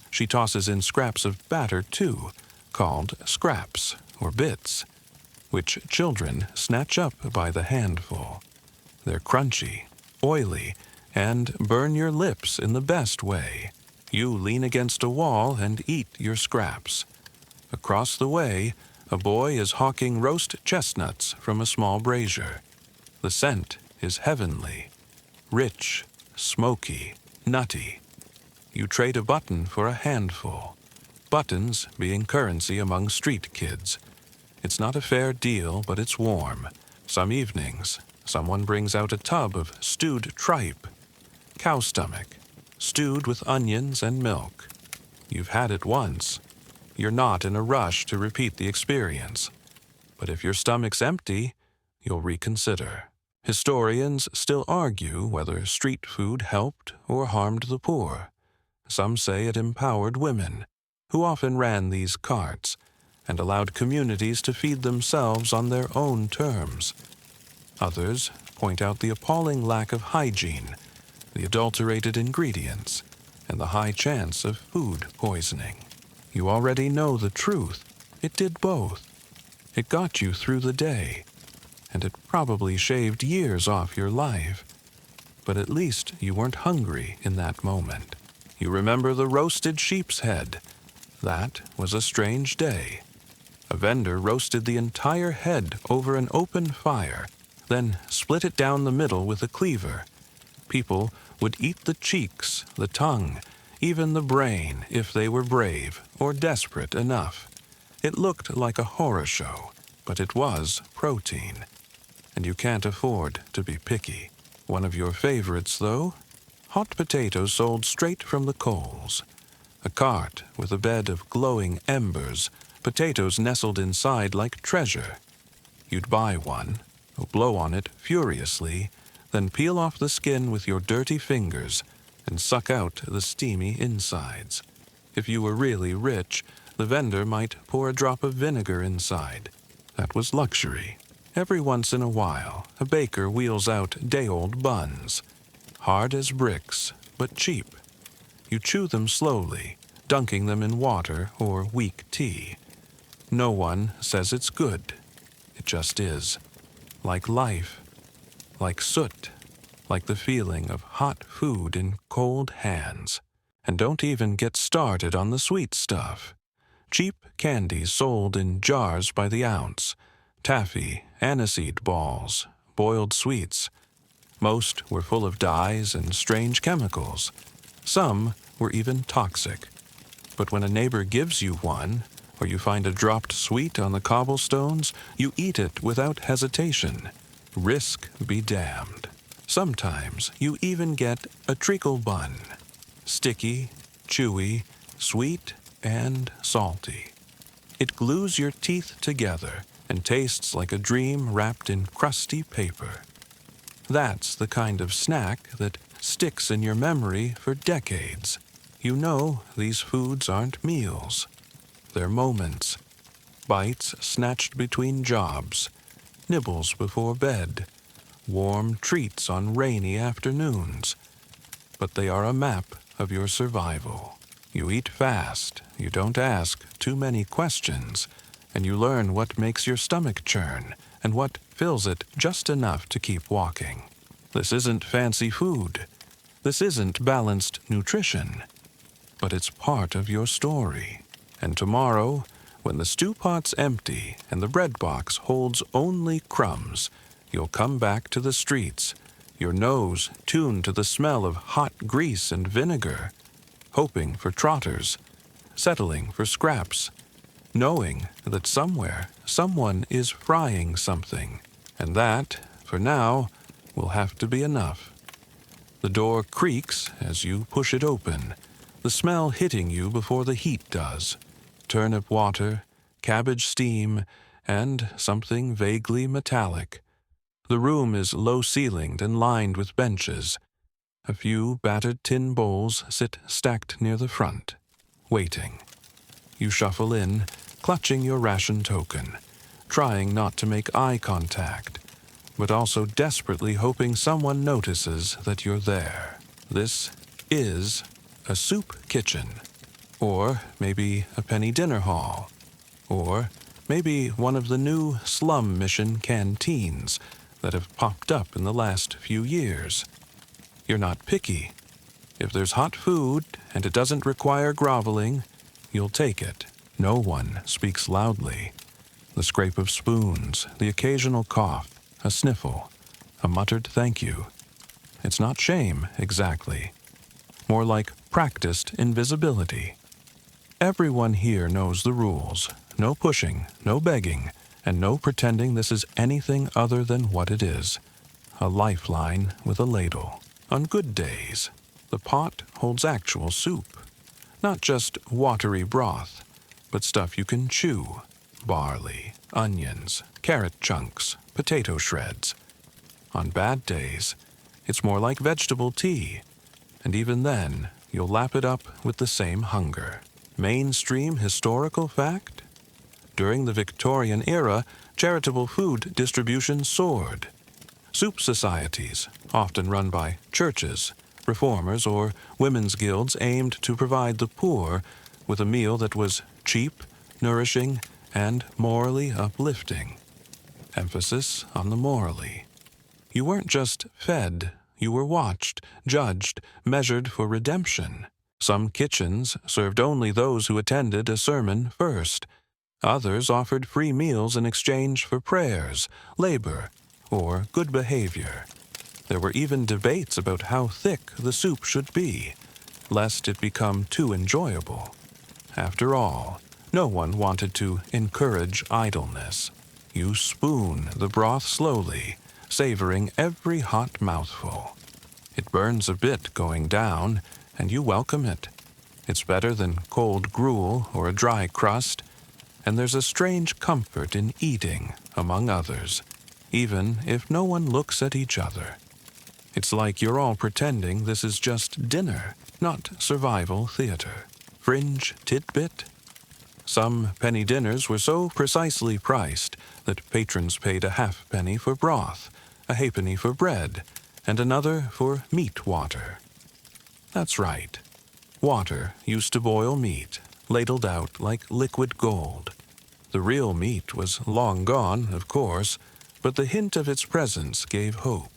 She tosses in scraps of batter, too, called scraps or bits, which children snatch up by the handful. They're crunchy, oily, and burn your lips in the best way. You lean against a wall and eat your scraps. Across the way, a boy is hawking roast chestnuts from a small brazier. The scent is heavenly, rich, smoky, nutty. You trade a button for a handful, buttons being currency among street kids. It's not a fair deal, but it's warm. Some evenings, someone brings out a tub of stewed tripe, cow stomach, stewed with onions and milk. You've had it once. You're not in a rush to repeat the experience. But if your stomach's empty, you'll reconsider. Historians still argue whether street food helped or harmed the poor. Some say it empowered women, who often ran these carts, and allowed communities to feed themselves on their own terms. Others point out the appalling lack of hygiene, the adulterated ingredients, and the high chance of food poisoning. You already know the truth. It did both. It got you through the day, and it probably shaved years off your life. But at least you weren't hungry in that moment. You remember the roasted sheep's head. That was a strange day. A vendor roasted the entire head over an open fire, then split it down the middle with a cleaver. People would eat the cheeks, the tongue, even the brain if they were brave or desperate enough. It looked like a horror show, but it was protein, and you can't afford to be picky. One of your favorites, though? Hot potatoes sold straight from the coals. A cart with a bed of glowing embers, potatoes nestled inside like treasure. You'd buy one, blow on it furiously, then peel off the skin with your dirty fingers and suck out the steamy insides. If you were really rich, the vendor might pour a drop of vinegar inside. That was luxury. Every once in a while, a baker wheels out day-old buns. Hard as bricks, but cheap. You chew them slowly, dunking them in water or weak tea. No one says it's good. It just is. Like life. Like soot. Like the feeling of hot food in cold hands. And don't even get started on the sweet stuff. Cheap candies sold in jars by the ounce. Taffy, aniseed balls, boiled sweets. Most were full of dyes and strange chemicals. Some were even toxic. But when a neighbor gives you one, or you find a dropped sweet on the cobblestones, you eat it without hesitation. Risk be damned. Sometimes you even get a treacle bun. Sticky, chewy, sweet, and salty. It glues your teeth together and tastes like a dream wrapped in crusty paper. That's the kind of snack that sticks in your memory for decades. You know these foods aren't meals. They're moments. Bites snatched between jobs. Nibbles before bed. Warm treats on rainy afternoons. But they are a map of your survival. You eat fast. You don't ask too many questions. And you learn what makes your stomach churn and what fills it just enough to keep walking. This isn't fancy food. This isn't balanced nutrition. But it's part of your story. And tomorrow, when the stew pot's empty and the bread box holds only crumbs, you'll come back to the streets, your nose tuned to the smell of hot grease and vinegar, hoping for trotters, settling for scraps, knowing that somewhere someone is frying something, and that, for now, will have to be enough. The door creaks as you push it open, the smell hitting you before the heat does. Turnip water, cabbage steam, and something vaguely metallic. The room is low-ceilinged and lined with benches. A few battered tin bowls sit stacked near the front, waiting. You shuffle in, clutching your ration token, trying not to make eye contact, but also desperately hoping someone notices that you're there. This is a soup kitchen, or maybe a penny dinner hall, or maybe one of the new slum mission canteens that have popped up in the last few years. You're not picky. If there's hot food and it doesn't require groveling, you'll take it. No one speaks loudly. The scrape of spoons, the occasional cough, a sniffle, a muttered thank you. It's not shame, exactly. More like practiced invisibility. Everyone here knows the rules. No pushing, no begging, and no pretending this is anything other than what it is. A lifeline with a ladle. On good days, the pot holds actual soup. Not just watery broth, but stuff you can chew. Barley, onions, carrot chunks, potato shreds. On bad days, it's more like vegetable tea, and even then, you'll lap it up with the same hunger. Mainstream historical fact? During the Victorian era, charitable food distribution soared. Soup societies, often run by churches, reformers, or women's guilds, aimed to provide the poor with a meal that was cheap, nourishing, and morally uplifting. Emphasis on the morally. You weren't just fed, you were watched, judged, measured for redemption. Some kitchens served only those who attended a sermon first. Others offered free meals in exchange for prayers, labor, or good behavior. There were even debates about how thick the soup should be, lest it become too enjoyable. After all, no one wanted to encourage idleness. You spoon the broth slowly, savoring every hot mouthful. It burns a bit going down, and you welcome it. It's better than cold gruel or a dry crust, and there's a strange comfort in eating, among others, even if no one looks at each other. It's like you're all pretending this is just dinner, not survival theater. Fringe tidbit? Some penny dinners were so precisely priced that patrons paid a halfpenny for broth, a halfpenny for bread, and another for meat water. That's right. Water used to boil meat, ladled out like liquid gold. The real meat was long gone, of course, but the hint of its presence gave hope.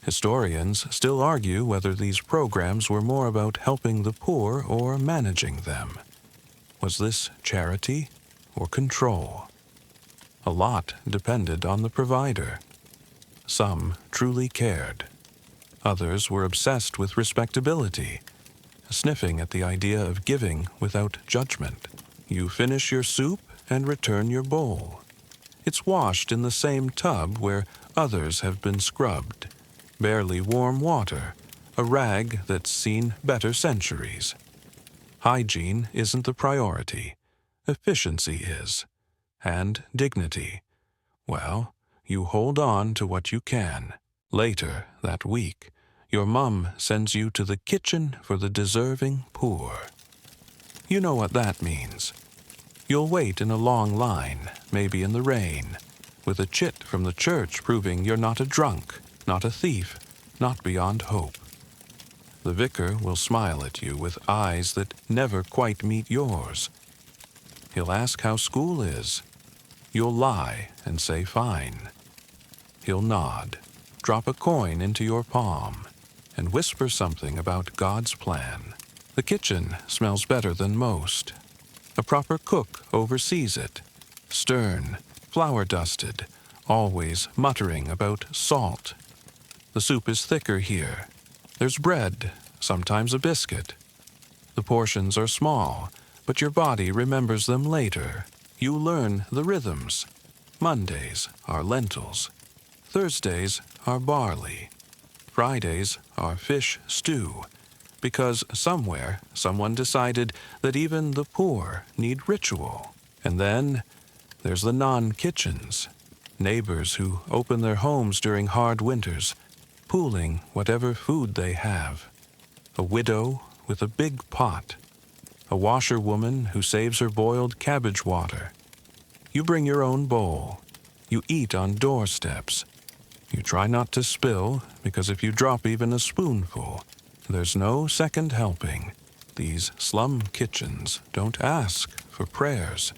Historians still argue whether these programs were more about helping the poor or managing them. Was this charity or control? A lot depended on the provider. Some truly cared. Others were obsessed with respectability, sniffing at the idea of giving without judgment. You finish your soup and return your bowl. It's washed in the same tub where others have been scrubbed. Barely warm water, a rag that's seen better centuries. Hygiene isn't the priority. Efficiency is. And dignity. Well, you hold on to what you can. Later that week, your mum sends you to the kitchen for the deserving poor. You know what that means. You'll wait in a long line, maybe in the rain, with a chit from the church proving you're not a drunk, not a thief, not beyond hope. The vicar will smile at you with eyes that never quite meet yours. He'll ask how school is. You'll lie and say fine. He'll nod, drop a coin into your palm, and whisper something about God's plan. The kitchen smells better than most. A proper cook oversees it, stern, flour-dusted, always muttering about salt. The soup is thicker here. There's bread, sometimes a biscuit. The portions are small, but your body remembers them later. You learn the rhythms. Mondays are lentils. Thursdays are barley. Fridays are fish stew, because somewhere someone decided that even the poor need ritual. And then there's the non-kitchens, neighbors who open their homes during hard winters, pooling whatever food they have. A widow with a big pot. A washerwoman who saves her boiled cabbage water. You bring your own bowl. You eat on doorsteps. You try not to spill, because if you drop even a spoonful, there's no second helping. These slum kitchens don't ask for prayers.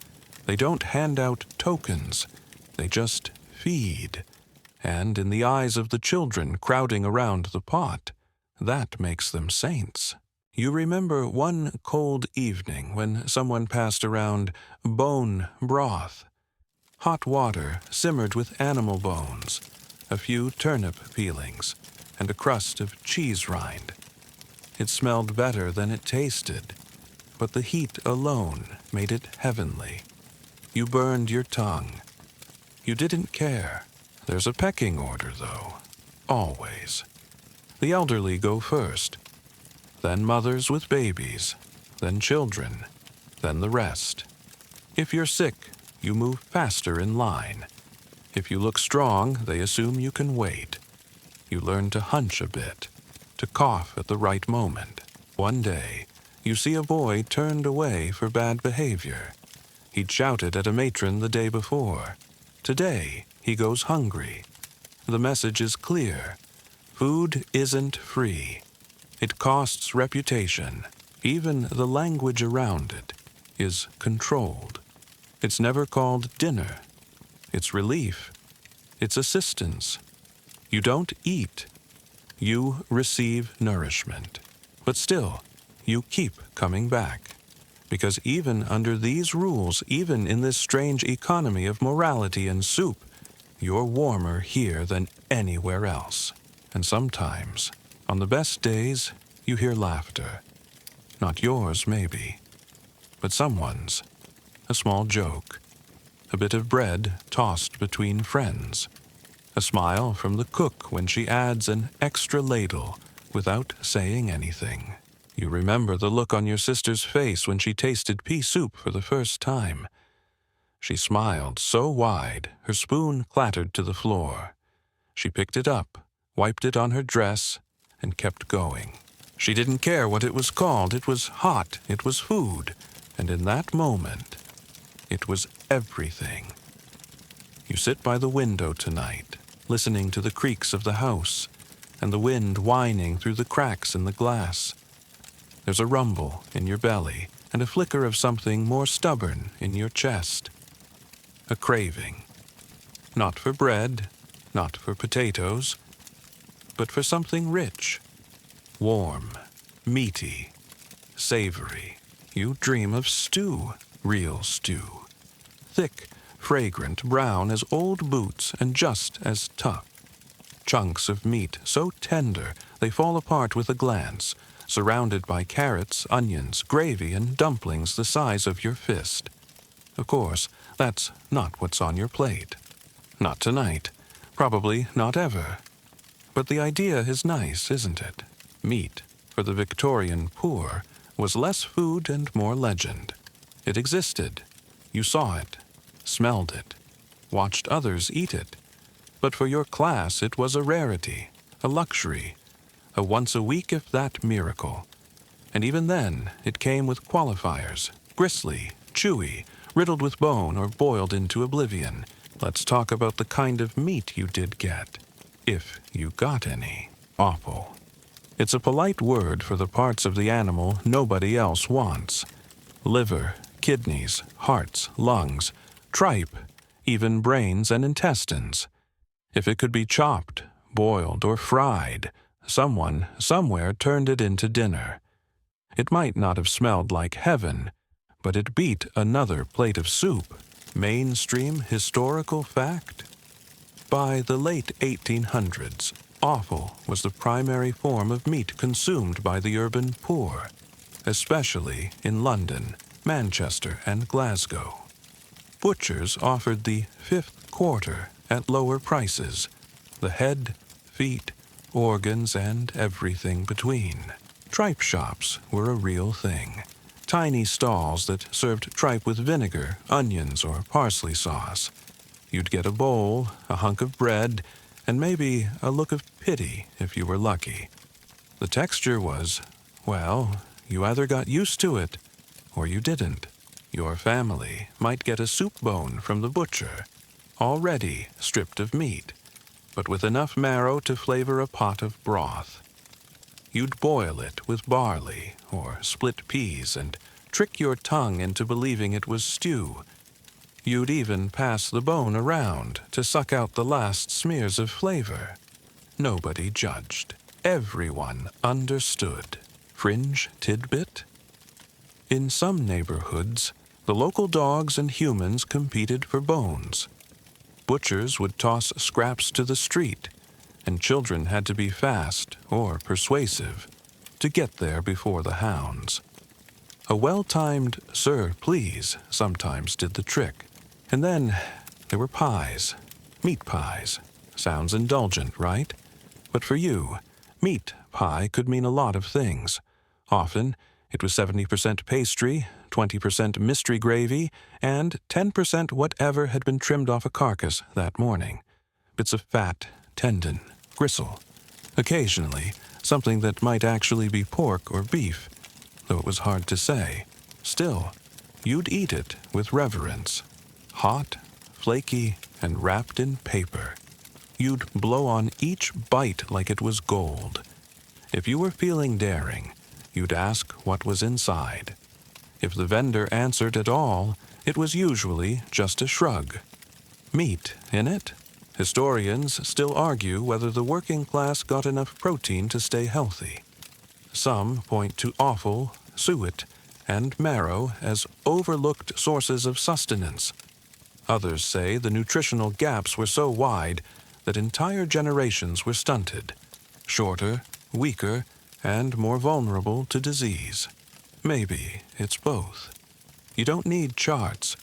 They don't hand out tokens. They just feed. And in the eyes of the children crowding around the pot, That makes them saints. You remember one cold evening when someone passed around bone broth, hot water simmered with animal bones, a few turnip peelings, and a crust of cheese rind. It smelled better than it tasted, but the heat alone made it heavenly. You burned your tongue. You didn't care. There's a pecking order, though. Always. The elderly go first, then mothers with babies, then children, then the rest. If you're sick, you move faster in line. If you look strong, they assume you can wait. You learn to hunch a bit, to cough at the right moment. One day, you see a boy turned away for bad behavior. He'd shouted at a matron the day before. Today, he goes hungry. The message is clear. Food isn't free. It costs reputation. Even the language around it is controlled. It's never called dinner. It's relief. It's assistance. You don't eat. You receive nourishment. But still, you keep coming back. Because even under these rules, even in this strange economy of morality and soup, you're warmer here than anywhere else. And sometimes, on the best days, you hear laughter. Not yours, maybe, but someone's. A small joke. A bit of bread tossed between friends. A smile from the cook when she adds an extra ladle without saying anything. You remember the look on your sister's face when she tasted pea soup for the first time. She smiled so wide, her spoon clattered to the floor. She picked it up, wiped it on her dress, and kept going. She didn't care what it was called. It was hot. It was food. And in that moment, it was everything. You sit by the window tonight, listening to the creaks of the house and the wind whining through the cracks in the glass. There's a rumble in your belly and a flicker of something more stubborn in your chest. A craving. Not for bread, not for potatoes, but for something rich, warm, meaty, savory. You dream of stew, real stew. Thick, fragrant, brown as old boots and just as tough. Chunks of meat so tender they fall apart with a glance, surrounded by carrots, onions, gravy, and dumplings the size of your fist. Of course, that's not what's on your plate. Not tonight. Probably not ever. But the idea is nice, isn't it? Meat, for the Victorian poor, was less food and more legend. It existed. You saw it, smelled it, watched others eat it. But for your class it was a rarity, a luxury, a once-a-week if that miracle. And even then it came with qualifiers, gristly, chewy, riddled with bone or boiled into oblivion. Let's talk about the kind of meat you did get, if you got any. Offal. It's a polite word for the parts of the animal nobody else wants. Liver, kidneys, hearts, lungs, tripe, even brains and intestines. If it could be chopped, boiled, or fried, someone, somewhere turned it into dinner. It might not have smelled like heaven, but it beat another plate of soup. Mainstream historical fact. By the late 1800s, offal was the primary form of meat consumed by the urban poor, especially in London, Manchester, and Glasgow. Butchers offered the fifth quarter at lower prices, the head, feet, organs, and everything between. Tripe shops were a real thing. Tiny stalls that served tripe with vinegar, onions, or parsley sauce. You'd get a bowl, a hunk of bread, and maybe a look of pity if you were lucky. The texture was, well, you either got used to it or you didn't. Your family might get a soup bone from the butcher, already stripped of meat, but with enough marrow to flavor a pot of broth. You'd boil it with barley or split peas and trick your tongue into believing it was stew. You'd even pass the bone around to suck out the last smears of flavor. Nobody judged. everyone understood. Fringe tidbit? In some neighborhoods, the local dogs and humans competed for bones. Butchers would toss scraps to the street, and children had to be fast or persuasive to get there before the hounds. A well-timed "Sir, please" sometimes did the trick. And then there were pies. Meat pies. Sounds indulgent, right? But for you, meat pie could mean a lot of things. Often, it was 70% pastry, 20% mystery gravy, and 10% whatever had been trimmed off a carcass that morning. Bits of fat, tendon, gristle. Occasionally, something that might actually be pork or beef, though it was hard to say. Still, you'd eat it with reverence. Hot, flaky, and wrapped in paper. You'd blow on each bite like it was gold. If you were feeling daring, you'd ask what was inside. If the vendor answered at all, it was usually just a shrug. Meat in it? Historians still argue whether the working class got enough protein to stay healthy. Some point to offal, suet, and marrow as overlooked sources of sustenance. Others say the nutritional gaps were so wide that entire generations were stunted, shorter, weaker, and more vulnerable to disease. Maybe it's both. You don't need charts.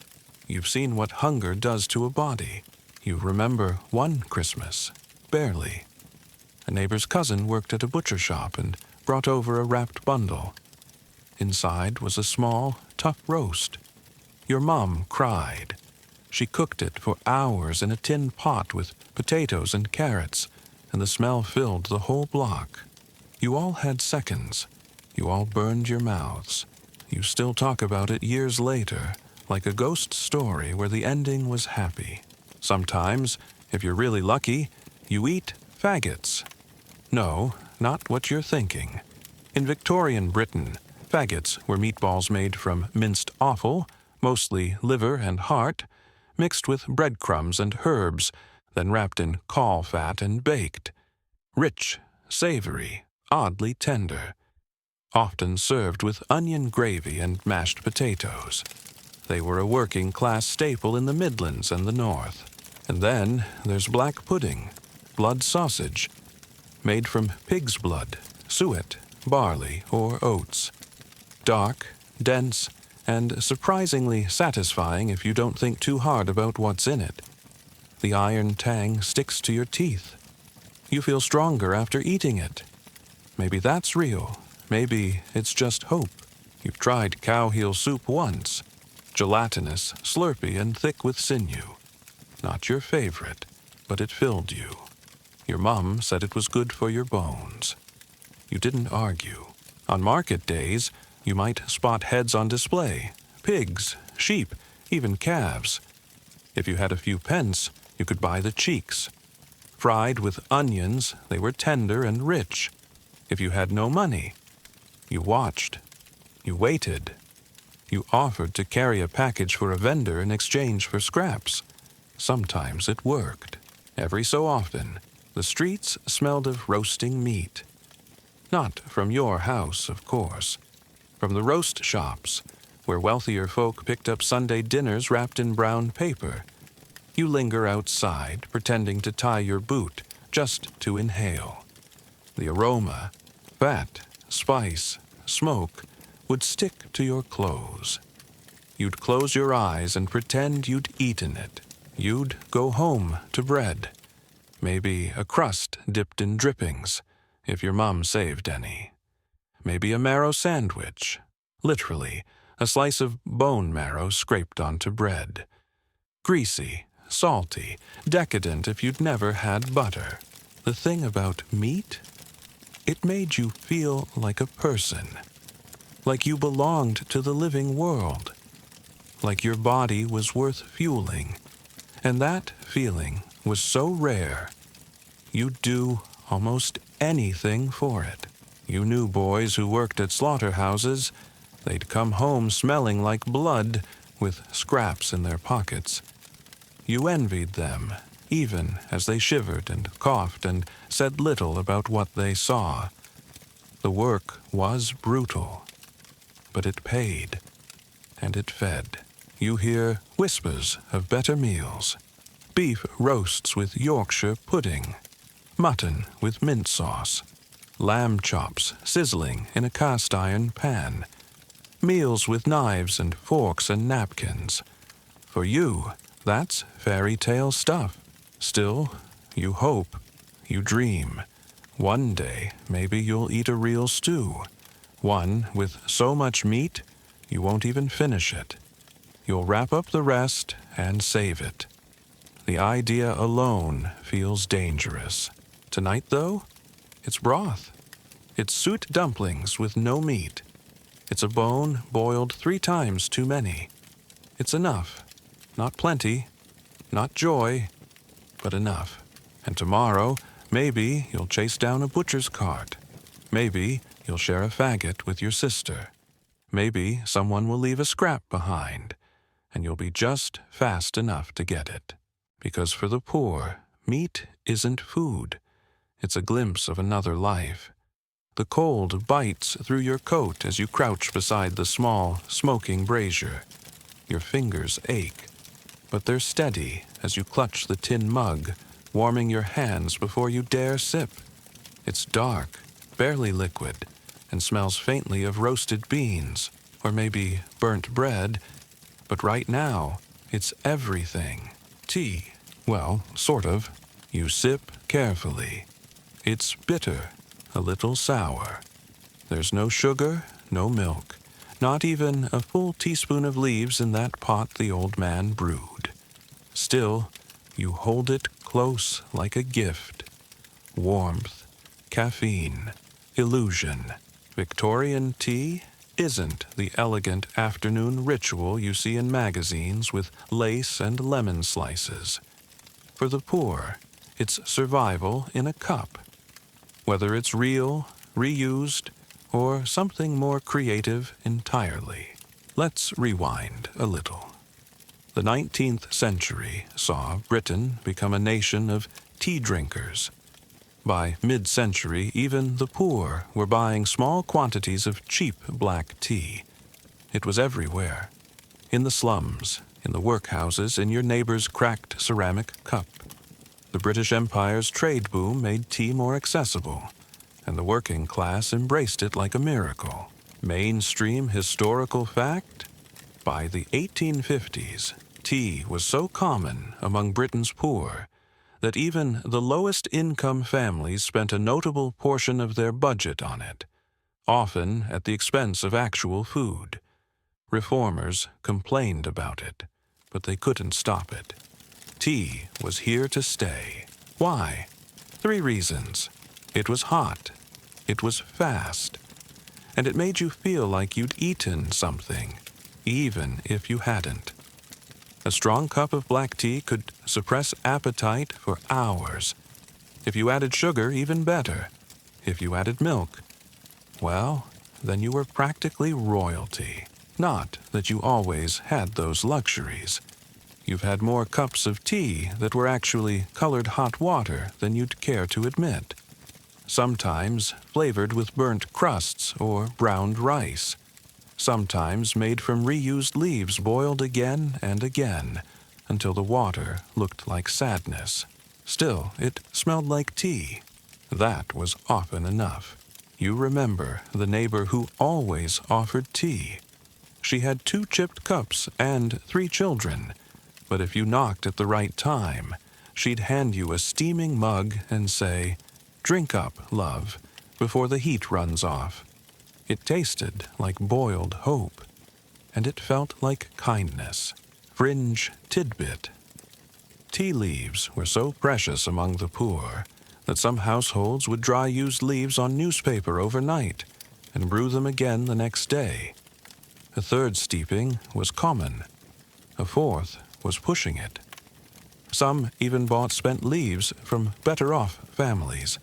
You've seen what hunger does to a body. You remember one Christmas, barely. A neighbor's cousin worked at a butcher shop and brought over a wrapped bundle. Inside was a small, tough roast. Your mom cried. She cooked it for hours in a tin pot with potatoes and carrots, and the smell filled the whole block. You all had seconds. You all burned your mouths. You still talk about it years later, like a ghost story where the ending was happy. Sometimes, if you're really lucky, you eat faggots. No, not what you're thinking. In Victorian Britain, faggots were meatballs made from minced offal, mostly liver and heart, mixed with breadcrumbs and herbs, then wrapped in caul fat and baked. Rich, savory, oddly tender. Often served with onion gravy and mashed potatoes. They were a working-class staple in the Midlands and the North. And then there's black pudding, blood sausage, made from pig's blood, suet, barley, or oats. Dark, dense, and surprisingly satisfying if you don't think too hard about what's in it. The iron tang sticks to your teeth. You feel stronger after eating it. Maybe that's real. Maybe it's just hope. You've tried cow heel soup once. Gelatinous, slurpy, and thick with sinew. Not your favorite, but it filled you. Your mom said it was good for your bones. You didn't argue. On market days, you might spot heads on display. Pigs, sheep, even calves. If you had a few pence, you could buy the cheeks. Fried with onions, they were tender and rich. If you had no money, you watched. You waited. You offered to carry a package for a vendor in exchange for scraps. Sometimes it worked. Every so often, the streets smelled of roasting meat. Not from your house, of course. From the roast shops, where wealthier folk picked up Sunday dinners wrapped in brown paper. You linger outside, pretending to tie your boot, just to inhale. The aroma, fat, spice, smoke, would stick to your clothes. You'd close your eyes and pretend you'd eaten it. You'd go home to bread. Maybe a crust dipped in drippings, if your mom saved any. Maybe a marrow sandwich. Literally, a slice of bone marrow scraped onto bread. Greasy, salty, decadent if you'd never had butter. The thing about meat? It made you feel like a person. Like you belonged to the living world. Like your body was worth fueling. And that feeling was so rare, you'd do almost anything for it. You knew boys who worked at slaughterhouses. They'd come home smelling like blood, with scraps in their pockets. You envied them, even as they shivered and coughed and said little about what they saw. The work was brutal, but it paid, and it fed. You hear whispers of better meals, beef roasts with Yorkshire pudding, mutton with mint sauce, lamb chops sizzling in a cast-iron pan, meals with knives and forks and napkins. For you, that's fairy tale stuff. Still, you hope, you dream. One day, maybe you'll eat a real stew, one with so much meat you won't even finish it. You'll wrap up the rest and save it. The idea alone feels dangerous. Tonight, though, it's broth. It's suet dumplings with no meat. It's a bone boiled 3 times too many. It's enough. Not plenty, not joy, but enough. And tomorrow, maybe you'll chase down a butcher's cart. Maybe you'll share a faggot with your sister. Maybe someone will leave a scrap behind, and you'll be just fast enough to get it. Because for the poor, meat isn't food. It's a glimpse of another life. The cold bites through your coat as you crouch beside the small, smoking brazier. Your fingers ache, but they're steady as you clutch the tin mug, warming your hands before you dare sip. It's dark, barely liquid, and smells faintly of roasted beans, or maybe burnt bread. But right now, it's everything. Tea, well, sort of. You sip carefully. It's bitter, a little sour. There's no sugar, no milk, not even a full teaspoon of leaves in that pot the old man brewed. Still, you hold it close like a gift. Warmth, caffeine, illusion. Victorian tea isn't the elegant afternoon ritual you see in magazines with lace and lemon slices. For the poor, it's survival in a cup. Whether it's real, reused, or something more creative entirely. Let's rewind a little. The 19th century saw Britain become a nation of tea drinkers. By mid-century, even the poor were buying small quantities of cheap black tea. It was everywhere. In the slums, in the workhouses, in your neighbor's cracked ceramic cup. The British Empire's trade boom made tea more accessible, and the working class embraced it like a miracle. Mainstream historical fact? By the 1850s, tea was so common among Britain's poor that even the lowest income families spent a notable portion of their budget on it, often at the expense of actual food. Reformers complained about it, but they couldn't stop it. Tea was here to stay. Why? 3 reasons. It was hot, it was fast, and it made you feel like you'd eaten something, even if you hadn't. A strong cup of black tea could suppress appetite for hours. If you added sugar, even better. If you added milk, well, then you were practically royalty. Not that you always had those luxuries. You've had more cups of tea that were actually colored hot water than you'd care to admit. Sometimes flavored with burnt crusts or browned rice. Sometimes made from reused leaves boiled again and again until the water looked like sadness. Still, it smelled like tea. That was often enough. You remember the neighbor who always offered tea. She had 2 chipped cups and 3 children, but if you knocked at the right time, she'd hand you a steaming mug and say, "Drink up, love, before the heat runs off." It tasted like boiled hope, and it felt like kindness. Fringe tidbit. Tea leaves were so precious among the poor that some households would dry used leaves on newspaper overnight and brew them again the next day. A 3rd steeping was common. A 4th was pushing it. Some even bought spent leaves from better-off families,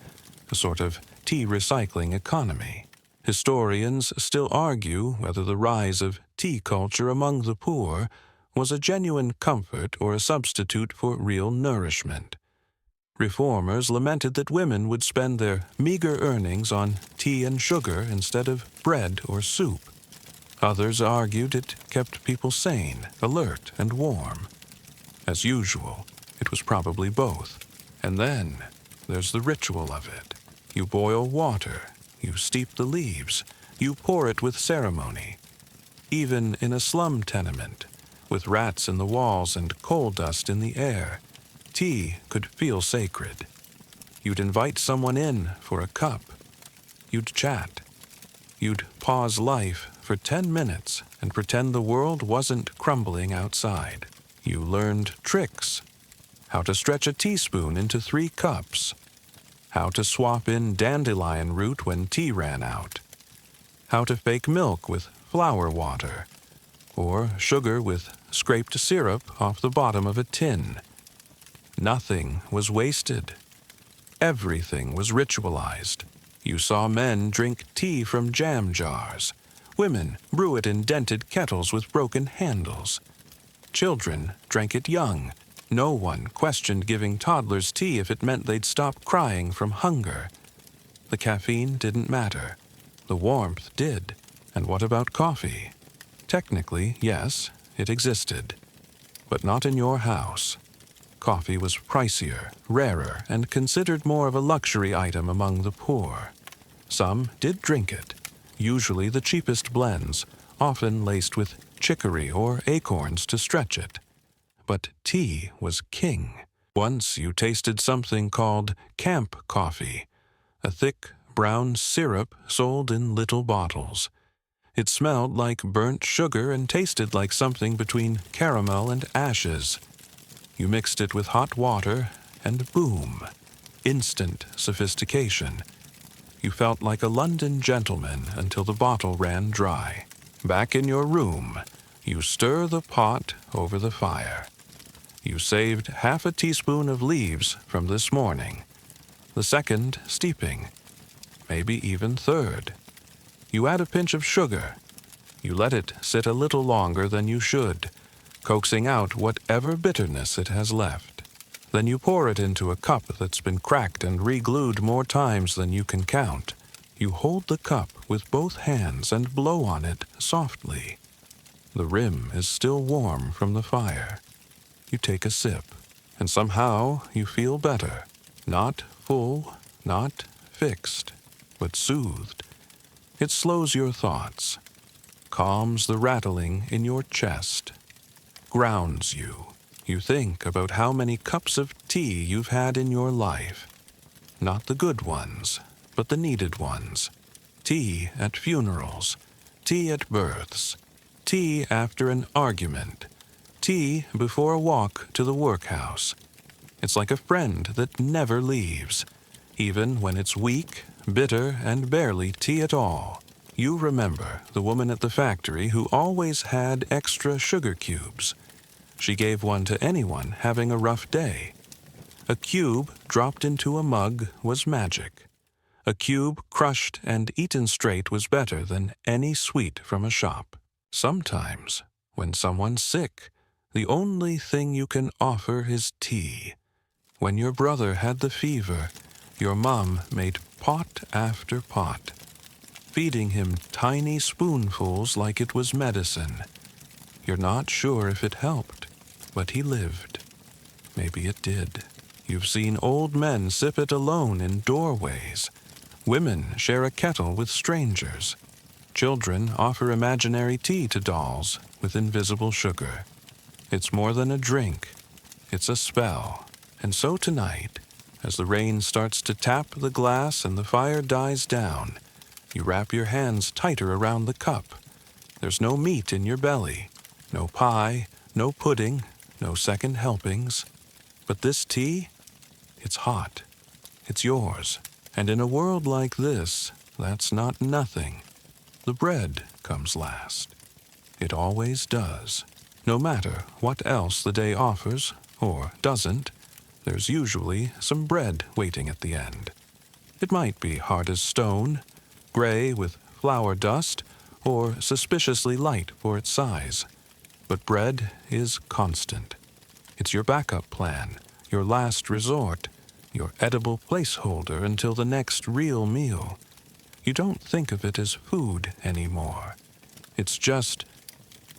a sort of tea recycling economy. Historians still argue whether the rise of tea culture among the poor was a genuine comfort or a substitute for real nourishment. Reformers lamented that women would spend their meager earnings on tea and sugar instead of bread or soup. Others argued it kept people sane, alert, and warm. As usual, it was probably both. And then there's the ritual of it. You boil water, you steep the leaves, you pour it with ceremony. Even in a slum tenement, with rats in the walls and coal dust in the air, tea could feel sacred. You'd invite someone in for a cup. You'd chat. You'd pause life for 10 minutes and pretend the world wasn't crumbling outside. You learned tricks. How to stretch a teaspoon into 3 cups. How to swap in dandelion root when tea ran out. How to fake milk with flour water, or sugar with scraped syrup off the bottom of a tin. Nothing was wasted. Everything was ritualized. You saw men drink tea from jam jars. Women brew it in dented kettles with broken handles. Children drank it young. No one questioned giving toddlers tea if it meant they'd stop crying from hunger. The caffeine didn't matter. The warmth did. And what about coffee? Technically, yes, it existed. But not in your house. Coffee was pricier, rarer, and considered more of a luxury item among the poor. Some did drink it, usually the cheapest blends, often laced with chicory or acorns to stretch it. But tea was king. Once you tasted something called camp coffee, a thick brown syrup sold in little bottles. It smelled like burnt sugar and tasted like something between caramel and ashes. You mixed it with hot water, and boom, instant sophistication. You felt like a London gentleman until the bottle ran dry. Back in your room, you stir the pot over the fire. You saved half a teaspoon of leaves from this morning. The second steeping, maybe even third. You add a pinch of sugar. You let it sit a little longer than you should, coaxing out whatever bitterness it has left. Then you pour it into a cup that's been cracked and re-glued more times than you can count. You hold the cup with both hands and blow on it softly. The rim is still warm from the fire. You take a sip, and somehow you feel better. Not full, not fixed, but soothed. It slows your thoughts, calms the rattling in your chest, grounds you. You think about how many cups of tea you've had in your life. Not the good ones, but the needed ones. Tea at funerals, tea at births, tea after an argument, tea before a walk to the workhouse. It's like a friend that never leaves, even when it's weak, bitter, and barely tea at all. You remember the woman at the factory who always had extra sugar cubes. She gave one to anyone having a rough day. A cube dropped into a mug was magic. A cube crushed and eaten straight was better than any sweet from a shop. Sometimes, when someone's sick, the only thing you can offer is tea. When your brother had the fever, your mom made pot after pot, feeding him tiny spoonfuls like it was medicine. You're not sure if it helped, but he lived. Maybe it did. You've seen old men sip it alone in doorways. Women share a kettle with strangers. Children offer imaginary tea to dolls with invisible sugar. It's more than a drink. It's a spell. And so tonight, as the rain starts to tap the glass and the fire dies down, you wrap your hands tighter around the cup. There's no meat in your belly, no pie, no pudding, no second helpings. But this tea, it's hot. It's yours. And in a world like this, that's not nothing. The bread comes last. It always does. No matter what else the day offers, or doesn't, there's usually some bread waiting at the end. It might be hard as stone, gray with flour dust, or suspiciously light for its size. But bread is constant. It's your backup plan, your last resort, your edible placeholder until the next real meal. You don't think of it as food anymore. It's just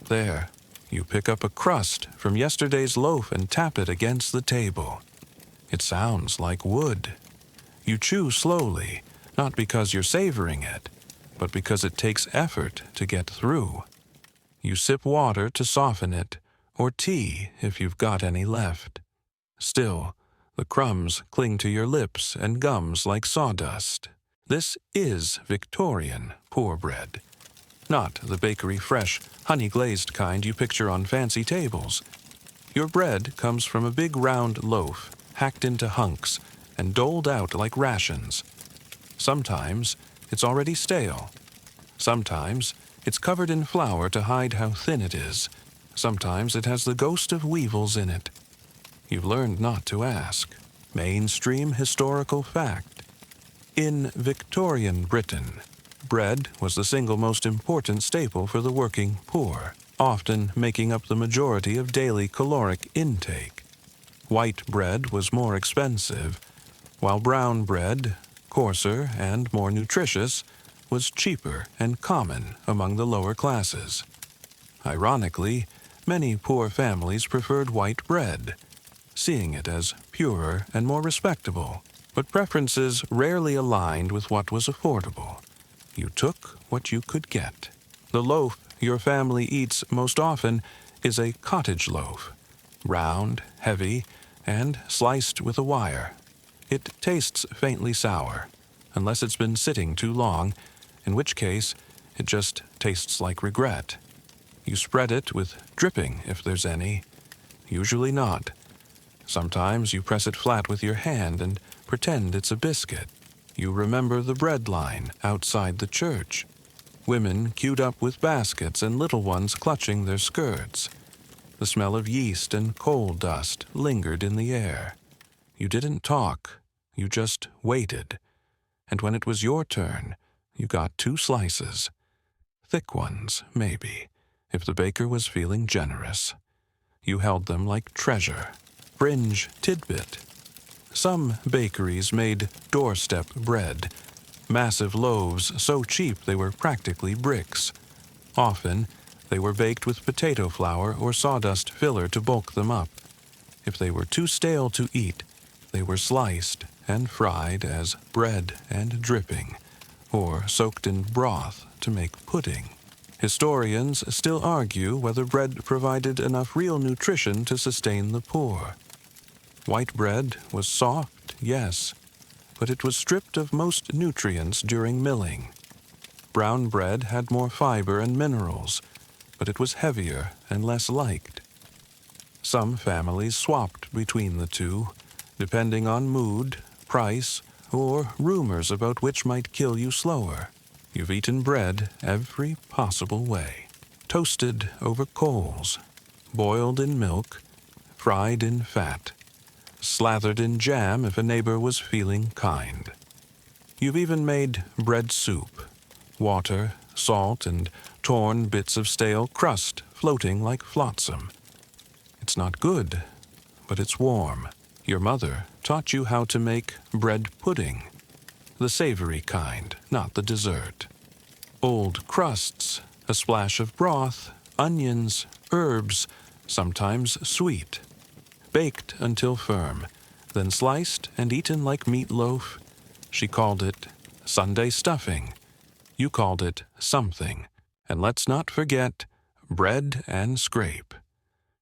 there. You pick up a crust from yesterday's loaf and tap it against the table. It sounds like wood. You chew slowly, not because you're savoring it, but because it takes effort to get through. You sip water to soften it, or tea if you've got any left. Still, the crumbs cling to your lips and gums like sawdust. This is Victorian poor bread. Not the bakery fresh, honey-glazed kind you picture on fancy tables. Your bread comes from a big round loaf, hacked into hunks, and doled out like rations. Sometimes it's already stale. Sometimes it's covered in flour to hide how thin it is. Sometimes it has the ghost of weevils in it. You've learned not to ask. Mainstream historical fact. In Victorian Britain, bread was the single most important staple for the working poor, often making up the majority of daily caloric intake. White bread was more expensive, while brown bread, coarser and more nutritious, was cheaper and common among the lower classes. Ironically, many poor families preferred white bread, seeing it as purer and more respectable, but preferences rarely aligned with what was affordable. You took what you could get. The loaf your family eats most often is a cottage loaf, round, heavy, and sliced with a wire. It tastes faintly sour, unless it's been sitting too long, in which case it just tastes like regret. You spread it with dripping if there's any. Usually not. Sometimes you press it flat with your hand and pretend it's a biscuit. You remember the bread line outside the church. Women queued up with baskets and little ones clutching their skirts. The smell of yeast and coal dust lingered in the air. You didn't talk. You just waited. And when it was your turn, you got 2 slices. Thick ones, maybe, if the baker was feeling generous. You held them like treasure. Fringe tidbit. Some bakeries made doorstep bread, massive loaves so cheap they were practically bricks. Often, they were baked with potato flour or sawdust filler to bulk them up. If they were too stale to eat, they were sliced and fried as bread and dripping, or soaked in broth to make pudding. Historians still argue whether bread provided enough real nutrition to sustain the poor. White bread was soft, yes, but it was stripped of most nutrients during milling. Brown bread had more fiber and minerals, but it was heavier and less liked. Some families swapped between the two, depending on mood, price, or rumors about which might kill you slower. You've eaten bread every possible way. Toasted over coals, boiled in milk, fried in fat, slathered in jam if a neighbor was feeling kind. You've even made bread soup, water, salt, and torn bits of stale crust floating like flotsam. It's not good, but it's warm. Your mother taught you how to make bread pudding, the savory kind, not the dessert. Old crusts, a splash of broth, onions, herbs, sometimes sweet. Baked until firm, then sliced and eaten like meatloaf. She called it Sunday stuffing. You called it something. And let's not forget bread and scrape.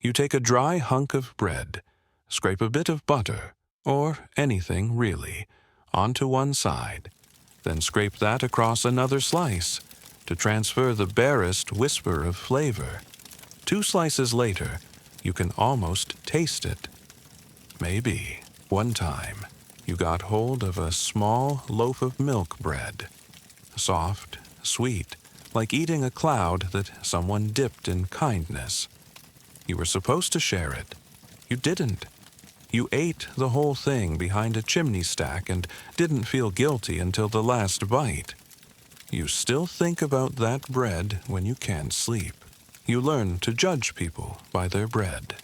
You take a dry hunk of bread, scrape a bit of butter, or anything really, onto one side, then scrape that across another slice to transfer the barest whisper of flavor. 2 slices later, you can almost taste it. Maybe, one time, you got hold of a small loaf of milk bread. Soft, sweet, like eating a cloud that someone dipped in kindness. You were supposed to share it. You didn't. You ate the whole thing behind a chimney stack and didn't feel guilty until the last bite. You still think about that bread when you can't sleep. You learn to judge people by their bread.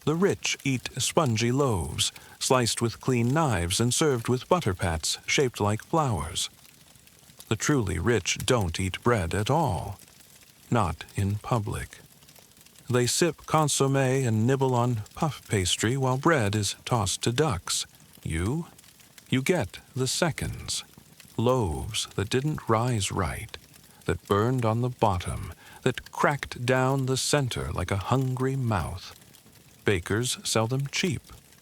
The rich eat spongy loaves, sliced with clean knives and served with butter pats shaped like flowers. The truly rich don't eat bread at all, not in public. They sip consommé and nibble on puff pastry while bread is tossed to ducks. You get the seconds. Loaves that didn't rise right, that burned on the bottom, that cracked down the center like a hungry mouth. Bakers sell them cheap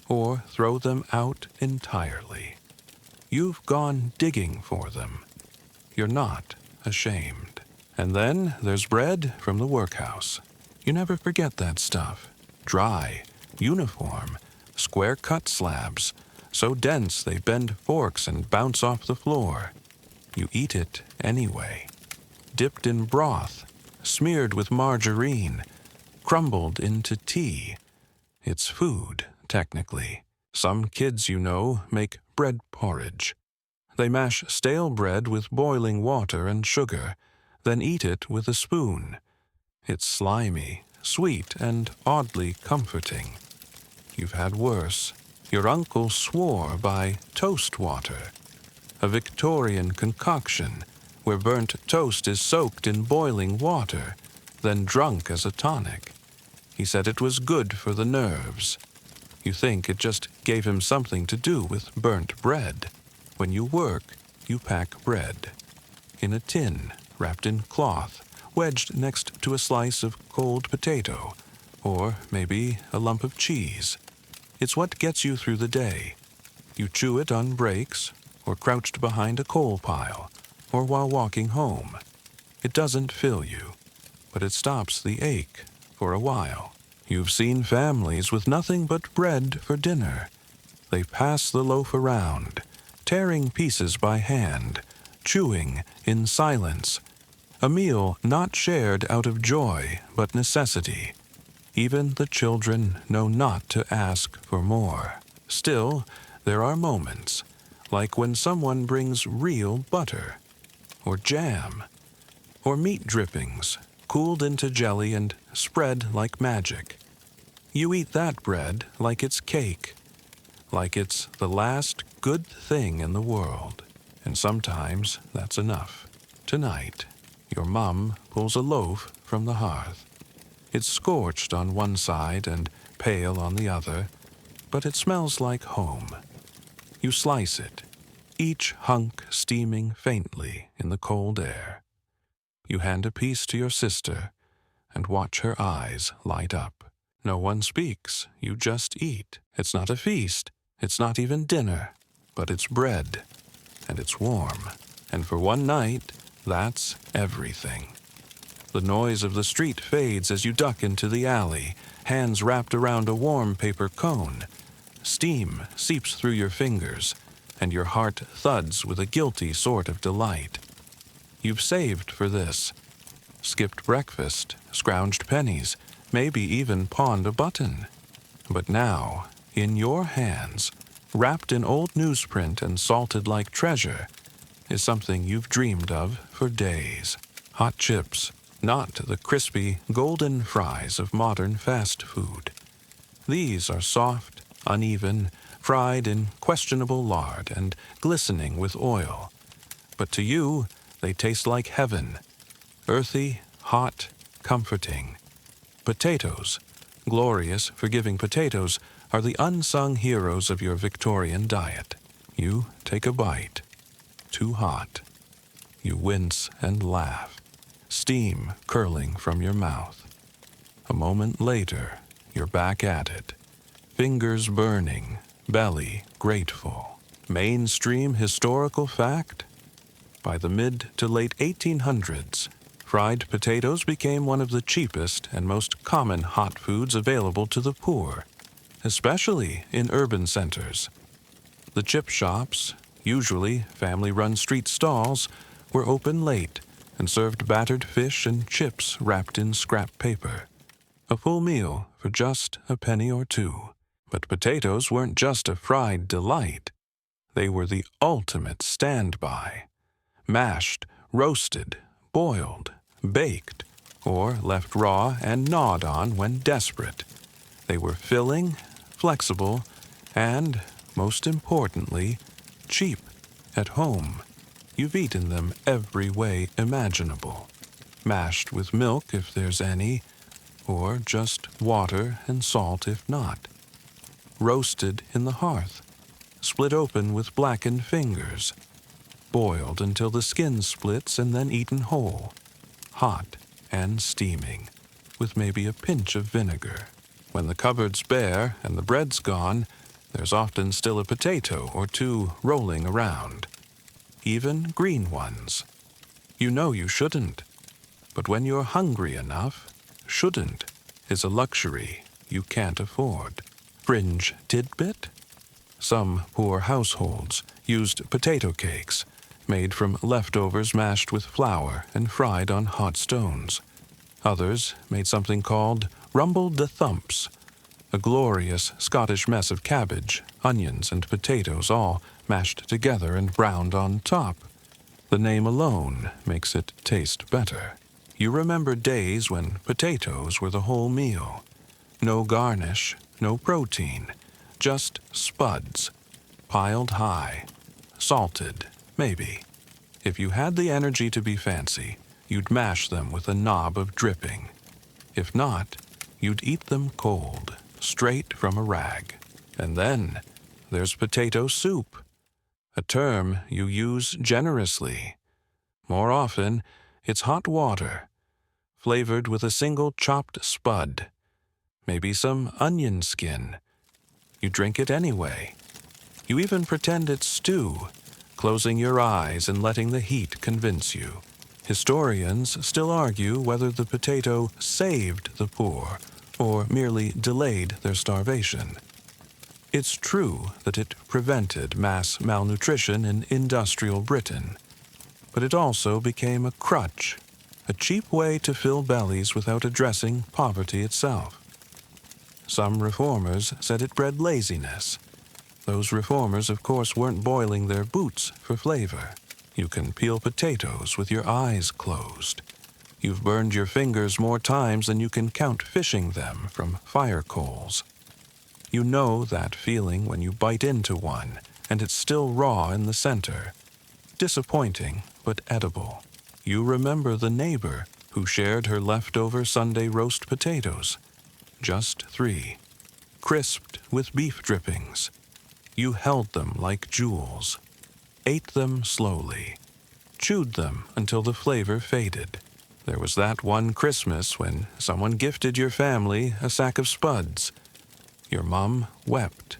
or throw them out entirely. You've gone digging for them. You're not ashamed. And then there's bread from the workhouse. You never forget that stuff. Dry, uniform, square-cut slabs, so dense they bend forks and bounce off the floor. You eat it anyway. Dipped in broth, smeared with margarine, crumbled into tea. It's food, technically. Some kids, you know, make bread porridge. They mash stale bread with boiling water and sugar, then eat it with a spoon. It's slimy, sweet, and oddly comforting. You've had worse. Your uncle swore by toast water, a Victorian concoction where burnt toast is soaked in boiling water, then drunk as a tonic. He said it was good for the nerves. You think it just gave him something to do with burnt bread. When you work, you pack bread. In a tin, wrapped in cloth, wedged next to a slice of cold potato, or maybe a lump of cheese. It's what gets you through the day. You chew it on breaks, or crouched behind a coal pile, or while walking home. It doesn't fill you, but it stops the ache for a while. You've seen families with nothing but bread for dinner. They pass the loaf around, tearing pieces by hand, chewing in silence. A meal not shared out of joy but necessity. Even the children know not to ask for more. Still, there are moments, like when someone brings real butter, or jam, or meat drippings, cooled into jelly and spread like magic. You eat that bread like it's cake, like it's the last good thing in the world. And sometimes that's enough. Tonight, your mum pulls a loaf from the hearth. It's scorched on one side and pale on the other, but it smells like home. You slice it, each hunk steaming faintly in the cold air. You hand a piece to your sister and watch her eyes light up. No one speaks, you just eat. It's not a feast, it's not even dinner, but it's bread, and it's warm. And for one night, that's everything. The noise of the street fades as you duck into the alley, hands wrapped around a warm paper cone. Steam seeps through your fingers, and your heart thuds with a guilty sort of delight. You've saved for this. Skipped breakfast, scrounged pennies, maybe even pawned a button. But now, in your hands, wrapped in old newsprint and salted like treasure, is something you've dreamed of for days. Hot chips, not the crispy, golden fries of modern fast food. These are soft, uneven, fried in questionable lard and glistening with oil. But to you, they taste like heaven. Earthy, hot, comforting. Potatoes, glorious, forgiving potatoes, are the unsung heroes of your Victorian diet. You take a bite. Too hot. You wince and laugh, steam curling from your mouth. A moment later, you're back at it. Fingers burning, belly grateful. Mainstream historical fact? By the mid to late 1800s, fried potatoes became one of the cheapest and most common hot foods available to the poor, especially in urban centers. The chip shops, usually family-run street stalls, were open late and served battered fish and chips wrapped in scrap paper. A full meal for just a penny or two. But potatoes weren't just a fried delight. They were the ultimate standby. Mashed, roasted, boiled, baked, or left raw and gnawed on when desperate. They were filling, flexible, and, most importantly, cheap at home. You've eaten them every way imaginable. Mashed with milk if there's any, or just water and salt if not. Roasted in the hearth, split open with blackened fingers. Boiled until the skin splits and then eaten whole. Hot and steaming, with maybe a pinch of vinegar. When the cupboard's bare and the bread's gone, there's often still a potato or two rolling around. Even green ones. You know you shouldn't, but when you're hungry enough, shouldn't is a luxury you can't afford. Fringe tidbit? Some poor households used potato cakes, made from leftovers mashed with flour and fried on hot stones. Others made something called rumble de thumps, a glorious Scottish mess of cabbage, onions, and potatoes all mashed together and browned on top. The name alone makes it taste better. You remember days when potatoes were the whole meal. No garnish, no protein, just spuds, piled high, salted, maybe. If you had the energy to be fancy, you'd mash them with a knob of dripping. If not, you'd eat them cold, straight from a rag. And then there's potato soup, a term you use generously. More often, it's hot water, flavored with a single chopped spud, maybe some onion skin. You drink it anyway. You even pretend it's stew, closing your eyes and letting the heat convince you. Historians still argue whether the potato saved the poor or merely delayed their starvation. It's true that it prevented mass malnutrition in industrial Britain, but it also became a crutch, a cheap way to fill bellies without addressing poverty itself. Some reformers said it bred laziness. Those reformers, of course, weren't boiling their boots for flavor. You can peel potatoes with your eyes closed. You've burned your fingers more times than you can count fishing them from fire coals. You know that feeling when you bite into one and it's still raw in the center. Disappointing, but edible. You remember the neighbor who shared her leftover Sunday roast potatoes. Just 3. Crisped with beef drippings. You held them like jewels. Ate them slowly. Chewed them until the flavor faded. There was that one Christmas when someone gifted your family a sack of spuds. Your mom wept.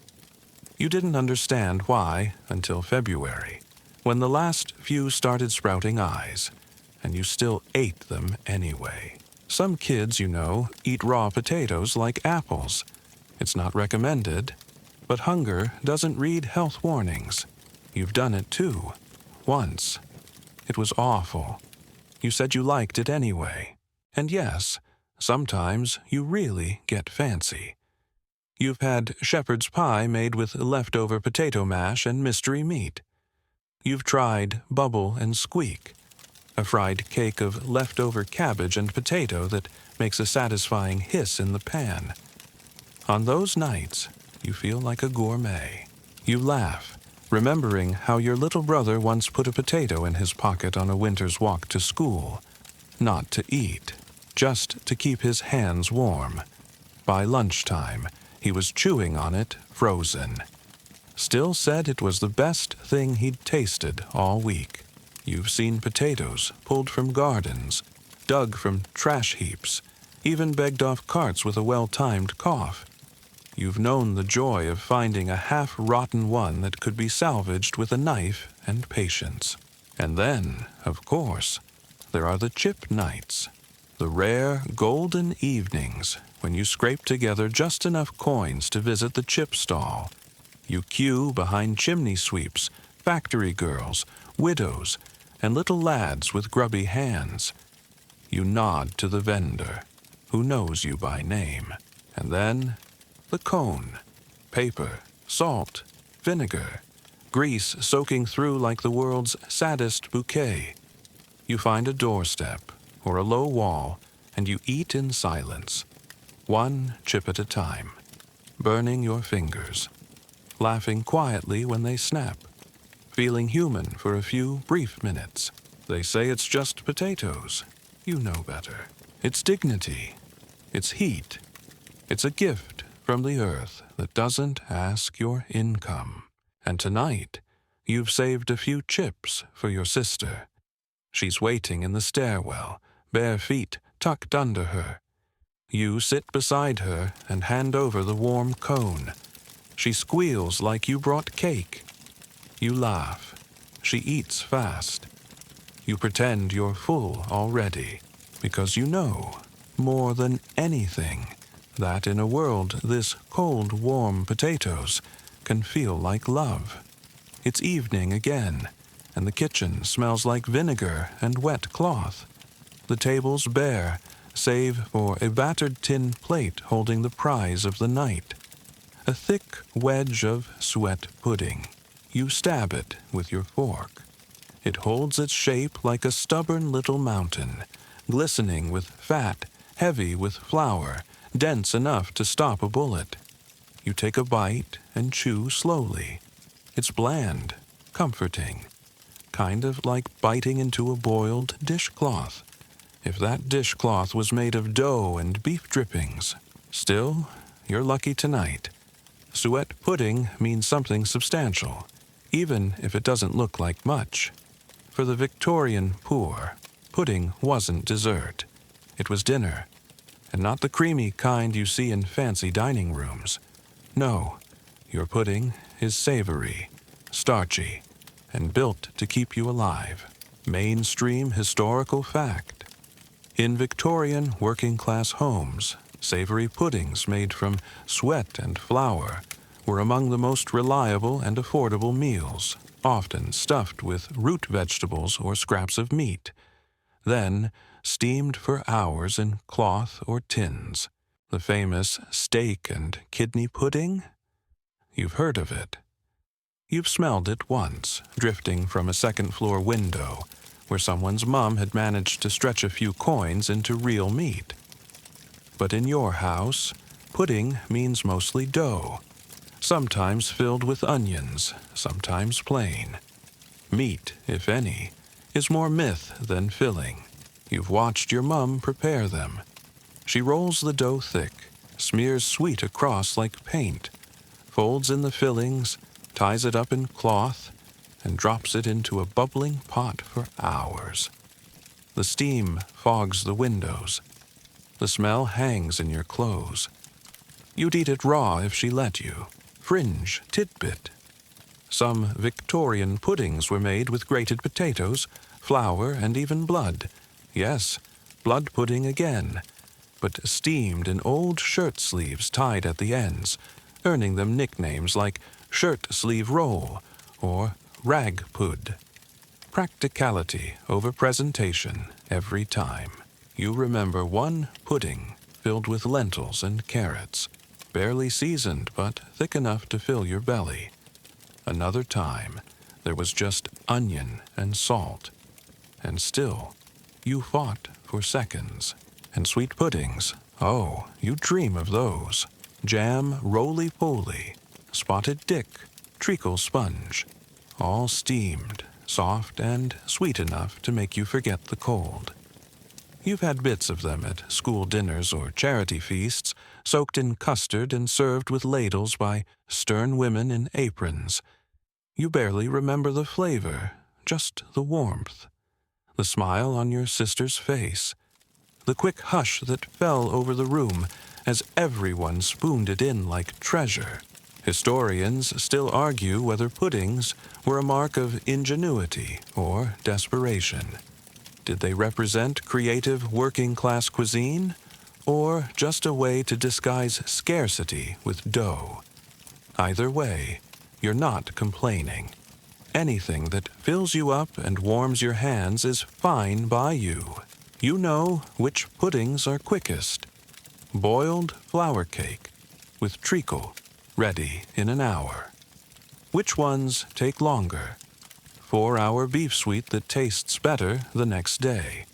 You didn't understand why until February, when the last few started sprouting eyes, and you still ate them anyway. Some kids, you know, eat raw potatoes like apples. It's not recommended, but hunger doesn't read health warnings. You've done it too, once. It was awful. You said you liked it anyway. And yes, sometimes you really get fancy. You've had shepherd's pie made with leftover potato mash and mystery meat. You've tried bubble and squeak, a fried cake of leftover cabbage and potato that makes a satisfying hiss in the pan. On those nights, you feel like a gourmet. You laugh, remembering how your little brother once put a potato in his pocket on a winter's walk to school, not to eat, just to keep his hands warm. By lunchtime, he was chewing on it, frozen. Still said it was the best thing he'd tasted all week. You've seen potatoes pulled from gardens, dug from trash heaps, even begged off carts with a well-timed cough. You've known the joy of finding a half-rotten one that could be salvaged with a knife and patience. And then, of course, there are the chip nights, the rare golden evenings when you scrape together just enough coins to visit the chip stall. You queue behind chimney sweeps, factory girls, widows, and little lads with grubby hands. You nod to the vendor, who knows you by name. And then, the cone. Paper, salt, vinegar, grease soaking through like the world's saddest bouquet. You find a doorstep or a low wall and you eat in silence, one chip at a time, burning your fingers, laughing quietly when they snap, feeling human for a few brief minutes. They say it's just potatoes. You know better. It's dignity. It's heat. It's a gift from the earth that doesn't ask your income. And tonight, you've saved a few chips for your sister. She's waiting in the stairwell, bare feet tucked under her. You sit beside her and hand over the warm cone. She squeals like you brought cake. You laugh. She eats fast. You pretend you're full already, because you know, more than anything, that in a world this cold, warm potatoes can feel like love. It's evening again, and the kitchen smells like vinegar and wet cloth. The table's bare, save for a battered tin plate holding the prize of the night, a thick wedge of suet pudding. You stab it with your fork. It holds its shape like a stubborn little mountain, glistening with fat, heavy with flour, dense enough to stop a bullet. You take a bite and chew slowly. It's bland, comforting, kind of like biting into a boiled dishcloth, if that dishcloth was made of dough and beef drippings. Still, you're lucky tonight. Suet pudding means something substantial, even if it doesn't look like much. For the Victorian poor, pudding wasn't dessert. It was dinner, and not the creamy kind you see in fancy dining rooms. No, your pudding is savory, starchy, and built to keep you alive. Mainstream historical fact. In Victorian working-class homes, savory puddings made from suet and flour were among the most reliable and affordable meals, often stuffed with root vegetables or scraps of meat, then steamed for hours in cloth or tins. The famous steak and kidney pudding? You've heard of it. You've smelled it once, drifting from a second-floor window, where someone's mum had managed to stretch a few coins into real meat. But in your house, pudding means mostly dough, sometimes filled with onions, sometimes plain. Meat, if any, is more myth than filling. You've watched your mum prepare them. She rolls the dough thick, smears sweet across like paint, folds in the fillings, ties it up in cloth, and drops it into a bubbling pot for hours. The steam fogs the windows. The smell hangs in your clothes. You'd eat it raw if she let you. Fringe tidbit. Some Victorian puddings were made with grated potatoes, flour, and even blood. Yes, blood pudding again, but steamed in old shirt sleeves tied at the ends, earning them nicknames like shirt sleeve roll or rag pud. Practicality over presentation every time. You remember one pudding filled with lentils and carrots, barely seasoned but thick enough to fill your belly. Another time, there was just onion and salt. And still, you fought for seconds. And sweet puddings, oh, you dream of those. Jam roly-poly, spotted dick, treacle sponge, all steamed, soft and sweet enough to make you forget the cold. You've had bits of them at school dinners or charity feasts, soaked in custard and served with ladles by stern women in aprons. You barely remember the flavor, just the warmth, the smile on your sister's face, the quick hush that fell over the room as everyone spooned it in like treasure. Historians still argue whether puddings were a mark of ingenuity or desperation. Did they represent creative working-class cuisine, or just a way to disguise scarcity with dough? Either way, you're not complaining. Anything that fills you up and warms your hands is fine by you. You know which puddings are quickest. Boiled flour cake with treacle, ready in an hour. Which ones take longer? 4-hour beef sweet that tastes better the next day.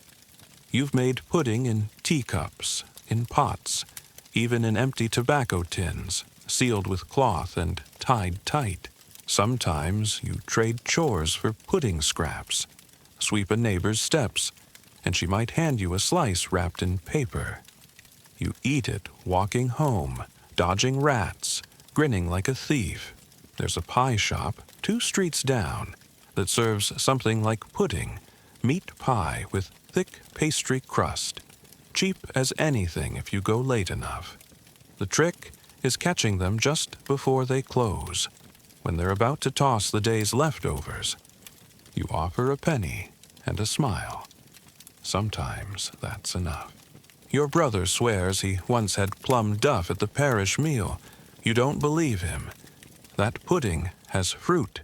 You've made pudding in teacups, in pots, even in empty tobacco tins, sealed with cloth and tied tight. Sometimes you trade chores for pudding scraps, sweep a neighbor's steps, and she might hand you a slice wrapped in paper. You eat it walking home, dodging rats, grinning like a thief. There's a pie shop 2 streets down that serves something like pudding, meat pie with thick pastry crust, cheap as anything if you go late enough. The trick is catching them just before they close, when they're about to toss the day's leftovers. You offer a penny and a smile. Sometimes that's enough. Your brother swears he once had plum duff at the parish meal. You don't believe him. That pudding has fruit,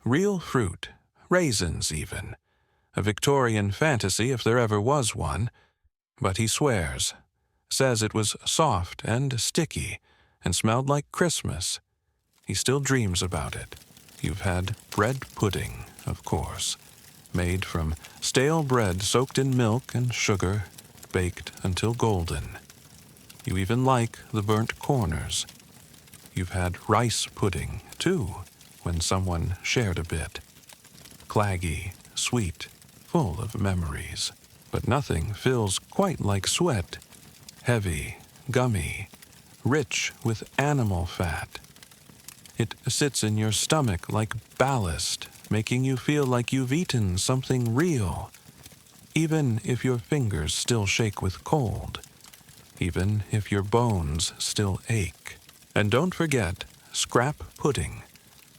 real fruit, raisins even. A Victorian fantasy if there ever was one. But he swears, says it was soft and sticky and smelled like Christmas. He still dreams about it. You've had bread pudding, of course, made from stale bread soaked in milk and sugar, baked until golden. You even like the burnt corners. You've had rice pudding, too, when someone shared a bit. Claggy, sweet, full of memories. But nothing feels quite like sweat. Heavy, gummy, rich with animal fat. It sits in your stomach like ballast, making you feel like you've eaten something real, even if your fingers still shake with cold, even if your bones still ache. And don't forget scrap pudding,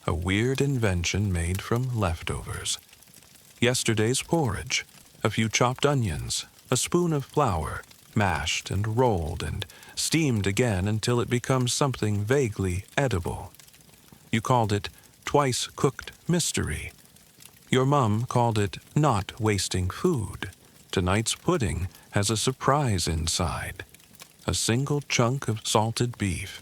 a weird invention made from leftovers. Yesterday's porridge, a few chopped onions, a spoon of flour, mashed and rolled and steamed again until it becomes something vaguely edible. You called it twice-cooked mystery. Your mum called it not wasting food. Tonight's pudding has a surprise inside. A single chunk of salted beef.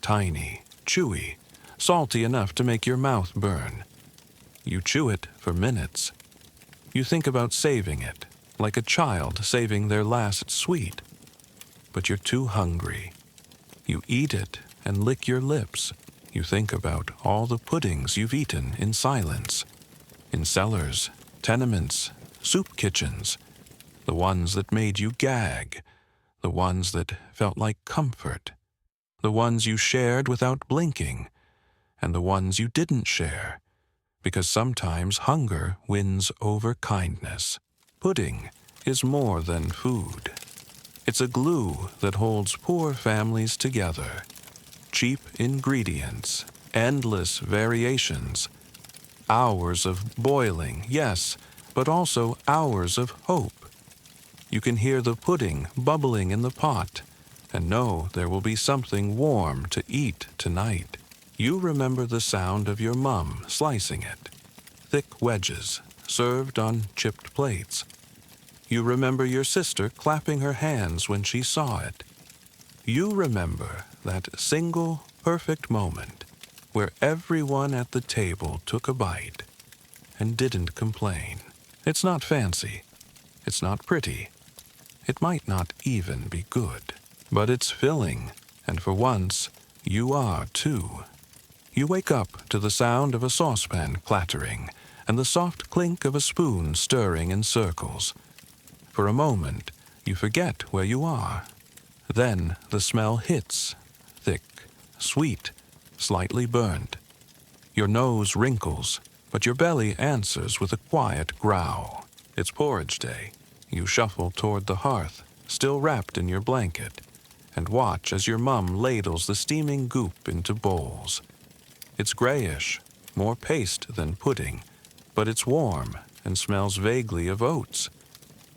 Tiny, chewy, salty enough to make your mouth burn. You chew it for minutes. You think about saving it, like a child saving their last sweet. But you're too hungry. You eat it and lick your lips. You think about all the puddings you've eaten in silence. In cellars, tenements, soup kitchens. The ones that made you gag. The ones that felt like comfort. The ones you shared without blinking. And the ones you didn't share. Because sometimes hunger wins over kindness. Pudding is more than food. It's a glue that holds poor families together. Cheap ingredients, endless variations, hours of boiling, yes, but also hours of hope. You can hear the pudding bubbling in the pot and know there will be something warm to eat tonight. You remember the sound of your mum slicing it, thick wedges served on chipped plates. You remember your sister clapping her hands when she saw it. You remember that single, perfect moment where everyone at the table took a bite and didn't complain. It's not fancy. It's not pretty. It might not even be good. But it's filling, and for once, you are too. You wake up to the sound of a saucepan clattering and the soft clink of a spoon stirring in circles. For a moment, you forget where you are. Then the smell hits, thick, sweet, slightly burnt. Your nose wrinkles, but your belly answers with a quiet growl. It's porridge day. You shuffle toward the hearth, still wrapped in your blanket, and watch as your mum ladles the steaming goop into bowls. It's grayish, more paste than pudding, but it's warm and smells vaguely of oats.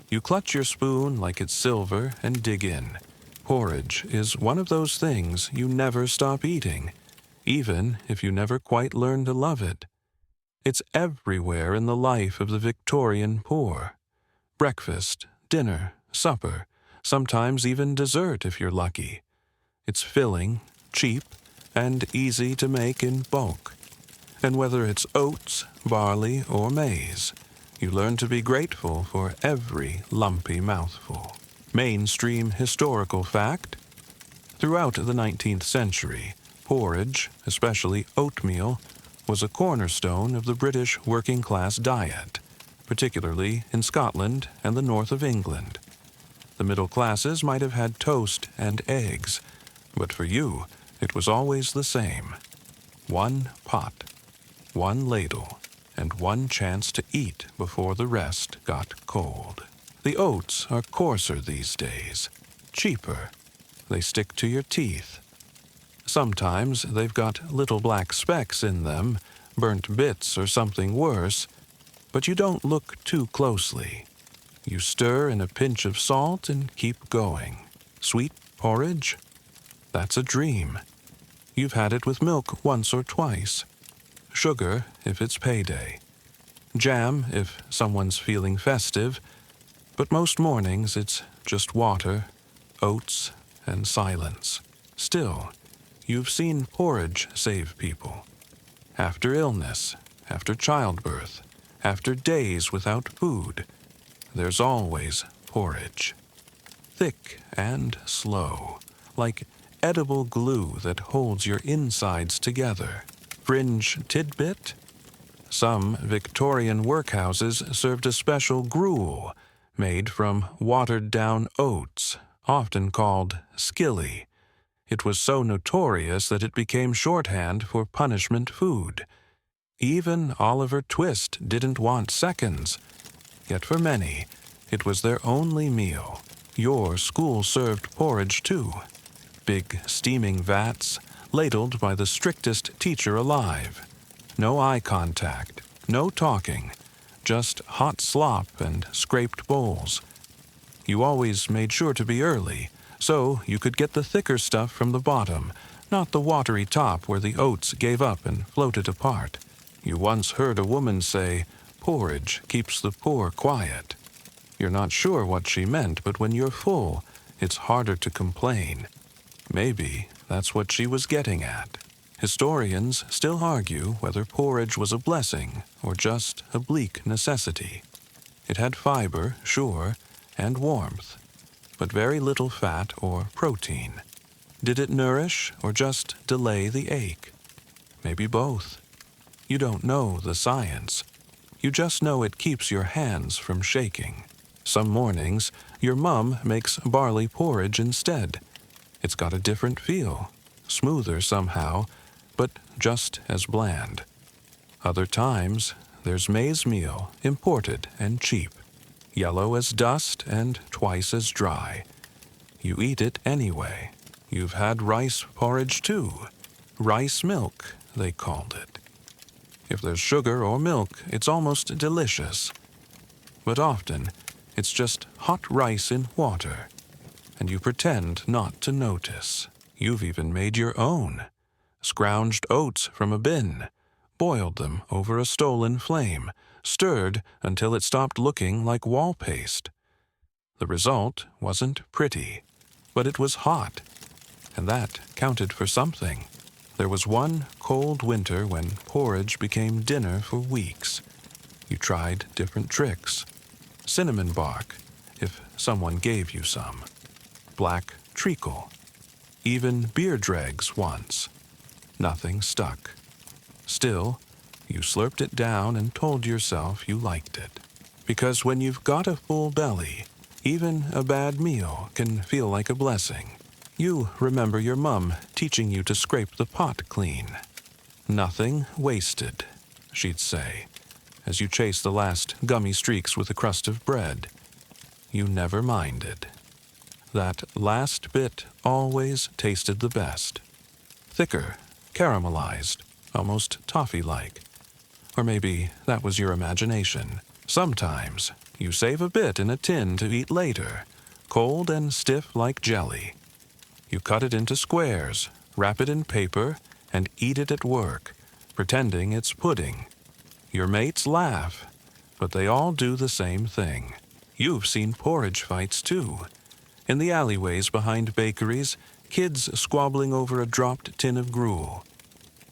You clutch your spoon like it's silver and dig in. Porridge is one of those things you never stop eating, even if you never quite learn to love it. It's everywhere in the life of the Victorian poor. Breakfast, dinner, supper, sometimes even dessert if you're lucky. It's filling, cheap, and easy to make in bulk. And whether it's oats, barley, or maize, You learn to be grateful for every lumpy mouthful. Mainstream historical fact: throughout the 19th century, porridge, especially oatmeal, was a cornerstone of the British working-class diet, particularly in Scotland and the north of England. The middle classes might have had toast and eggs, but for you, it was always the same. One pot, one ladle, and one chance to eat before the rest got cold. The oats are coarser these days, cheaper. They stick to your teeth. Sometimes they've got little black specks in them, burnt bits or something worse, but you don't look too closely. You stir in a pinch of salt and keep going. Sweet porridge? That's a dream. You've had it with milk once or twice. Sugar if it's payday. Jam if someone's feeling festive, but most mornings it's just water, oats, and silence. Still, you've seen porridge save people. After illness, after childbirth, after days without food, there's always porridge. Thick and slow, like edible glue that holds your insides together. Fringe tidbit? Some Victorian workhouses served a special gruel made from watered-down oats, often called skilly. It was so notorious that it became shorthand for punishment food. Even Oliver Twist didn't want seconds. Yet for many, it was their only meal. Your school served porridge too. Big steaming vats, ladled by the strictest teacher alive. No eye contact, no talking, just hot slop and scraped bowls. You always made sure to be early, so you could get the thicker stuff from the bottom, not the watery top where the oats gave up and floated apart. You once heard a woman say, "Porridge keeps the poor quiet." You're not sure what she meant, but when you're full, it's harder to complain. Maybe that's what she was getting at. Historians still argue whether porridge was a blessing or just a bleak necessity. It had fiber, sure, and warmth, but very little fat or protein. Did it nourish or just delay the ache? Maybe both. You don't know the science. You just know it keeps your hands from shaking. Some mornings, your mum makes barley porridge instead. It's got a different feel, smoother somehow, but just as bland. Other times, there's maize meal, imported and cheap, yellow as dust and twice as dry. You eat it anyway. You've had rice porridge too. Rice milk, they called it. If there's sugar or milk, it's almost delicious. But often, it's just hot rice in water, and you pretend not to notice. You've even made your own. Scrounged oats from a bin, boiled them over a stolen flame, stirred until it stopped looking like wall paste. The result wasn't pretty, but it was hot, and that counted for something. There was one cold winter when porridge became dinner for weeks. You tried different tricks. Cinnamon bark, if someone gave you some. Black treacle. Even beer dregs once. Nothing stuck. Still, you slurped it down and told yourself you liked it. Because when you've got a full belly, even a bad meal can feel like a blessing. You remember your mum teaching you to scrape the pot clean. "Nothing wasted," she'd say, as you chased the last gummy streaks with a crust of bread. You never minded. That last bit always tasted the best. Thicker, caramelized, almost toffee-like. Or maybe that was your imagination. Sometimes you save a bit in a tin to eat later, cold and stiff like jelly. You cut it into squares, wrap it in paper, and eat it at work, pretending it's pudding. Your mates laugh, but they all do the same thing. You've seen porridge fights too. In the alleyways behind bakeries, kids squabbling over a dropped tin of gruel.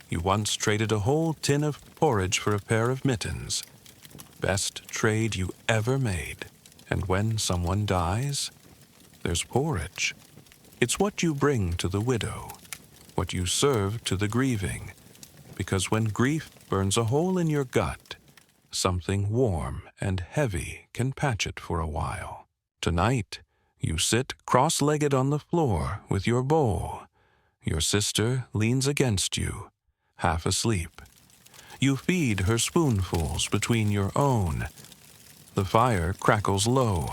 You once traded a whole tin of porridge for a pair of mittens. Best trade you ever made. And when someone dies, there's porridge. It's what you bring to the widow, what you serve to the grieving, because when grief burns a hole in your gut, something warm and heavy can patch it for a while. Tonight, you sit cross-legged on the floor with your bowl. Your sister leans against you, half asleep. You feed her spoonfuls between your own. The fire crackles low.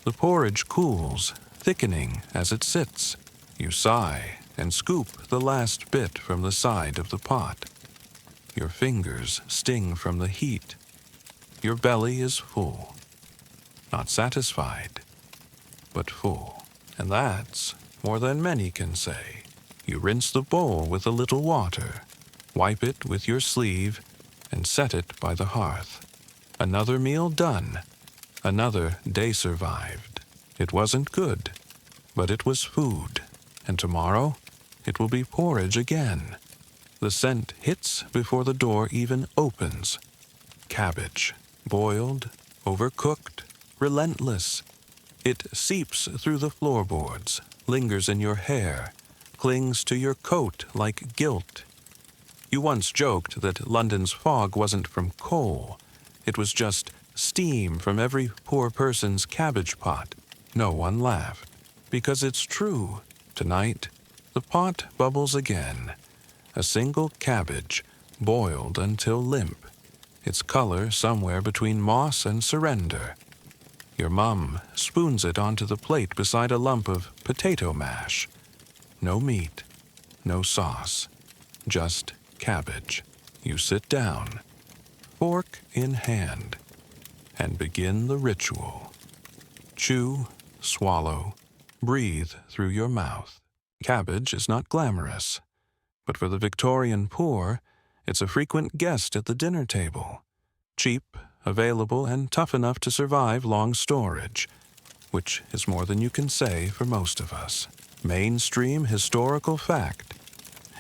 The porridge cools, thickening as it sits. You sigh and scoop the last bit from the side of the pot. Your fingers sting from the heat. Your belly is full. Not satisfied, but full. And that's more than many can say. You rinse the bowl with a little water, wipe it with your sleeve, and set it by the hearth. Another meal done. Another day survived. It wasn't good, but it was food. And tomorrow, it will be porridge again. The scent hits before the door even opens. Cabbage, boiled, overcooked, relentless. It seeps through the floorboards, lingers in your hair, clings to your coat like guilt. You once joked that London's fog wasn't from coal. It was just steam from every poor person's cabbage pot. No one laughed, because it's true. Tonight, the pot bubbles again. A single cabbage, boiled until limp, its color somewhere between moss and surrender. Your mum spoons it onto the plate beside a lump of potato mash. No meat, no sauce, just cabbage. You sit down, fork in hand, and begin the ritual. Chew, swallow, breathe through your mouth. Cabbage is not glamorous, but for the Victorian poor, it's a frequent guest at the dinner table. Cheap, available, and tough enough to survive long storage, which is more than you can say for most of us. Mainstream historical fact.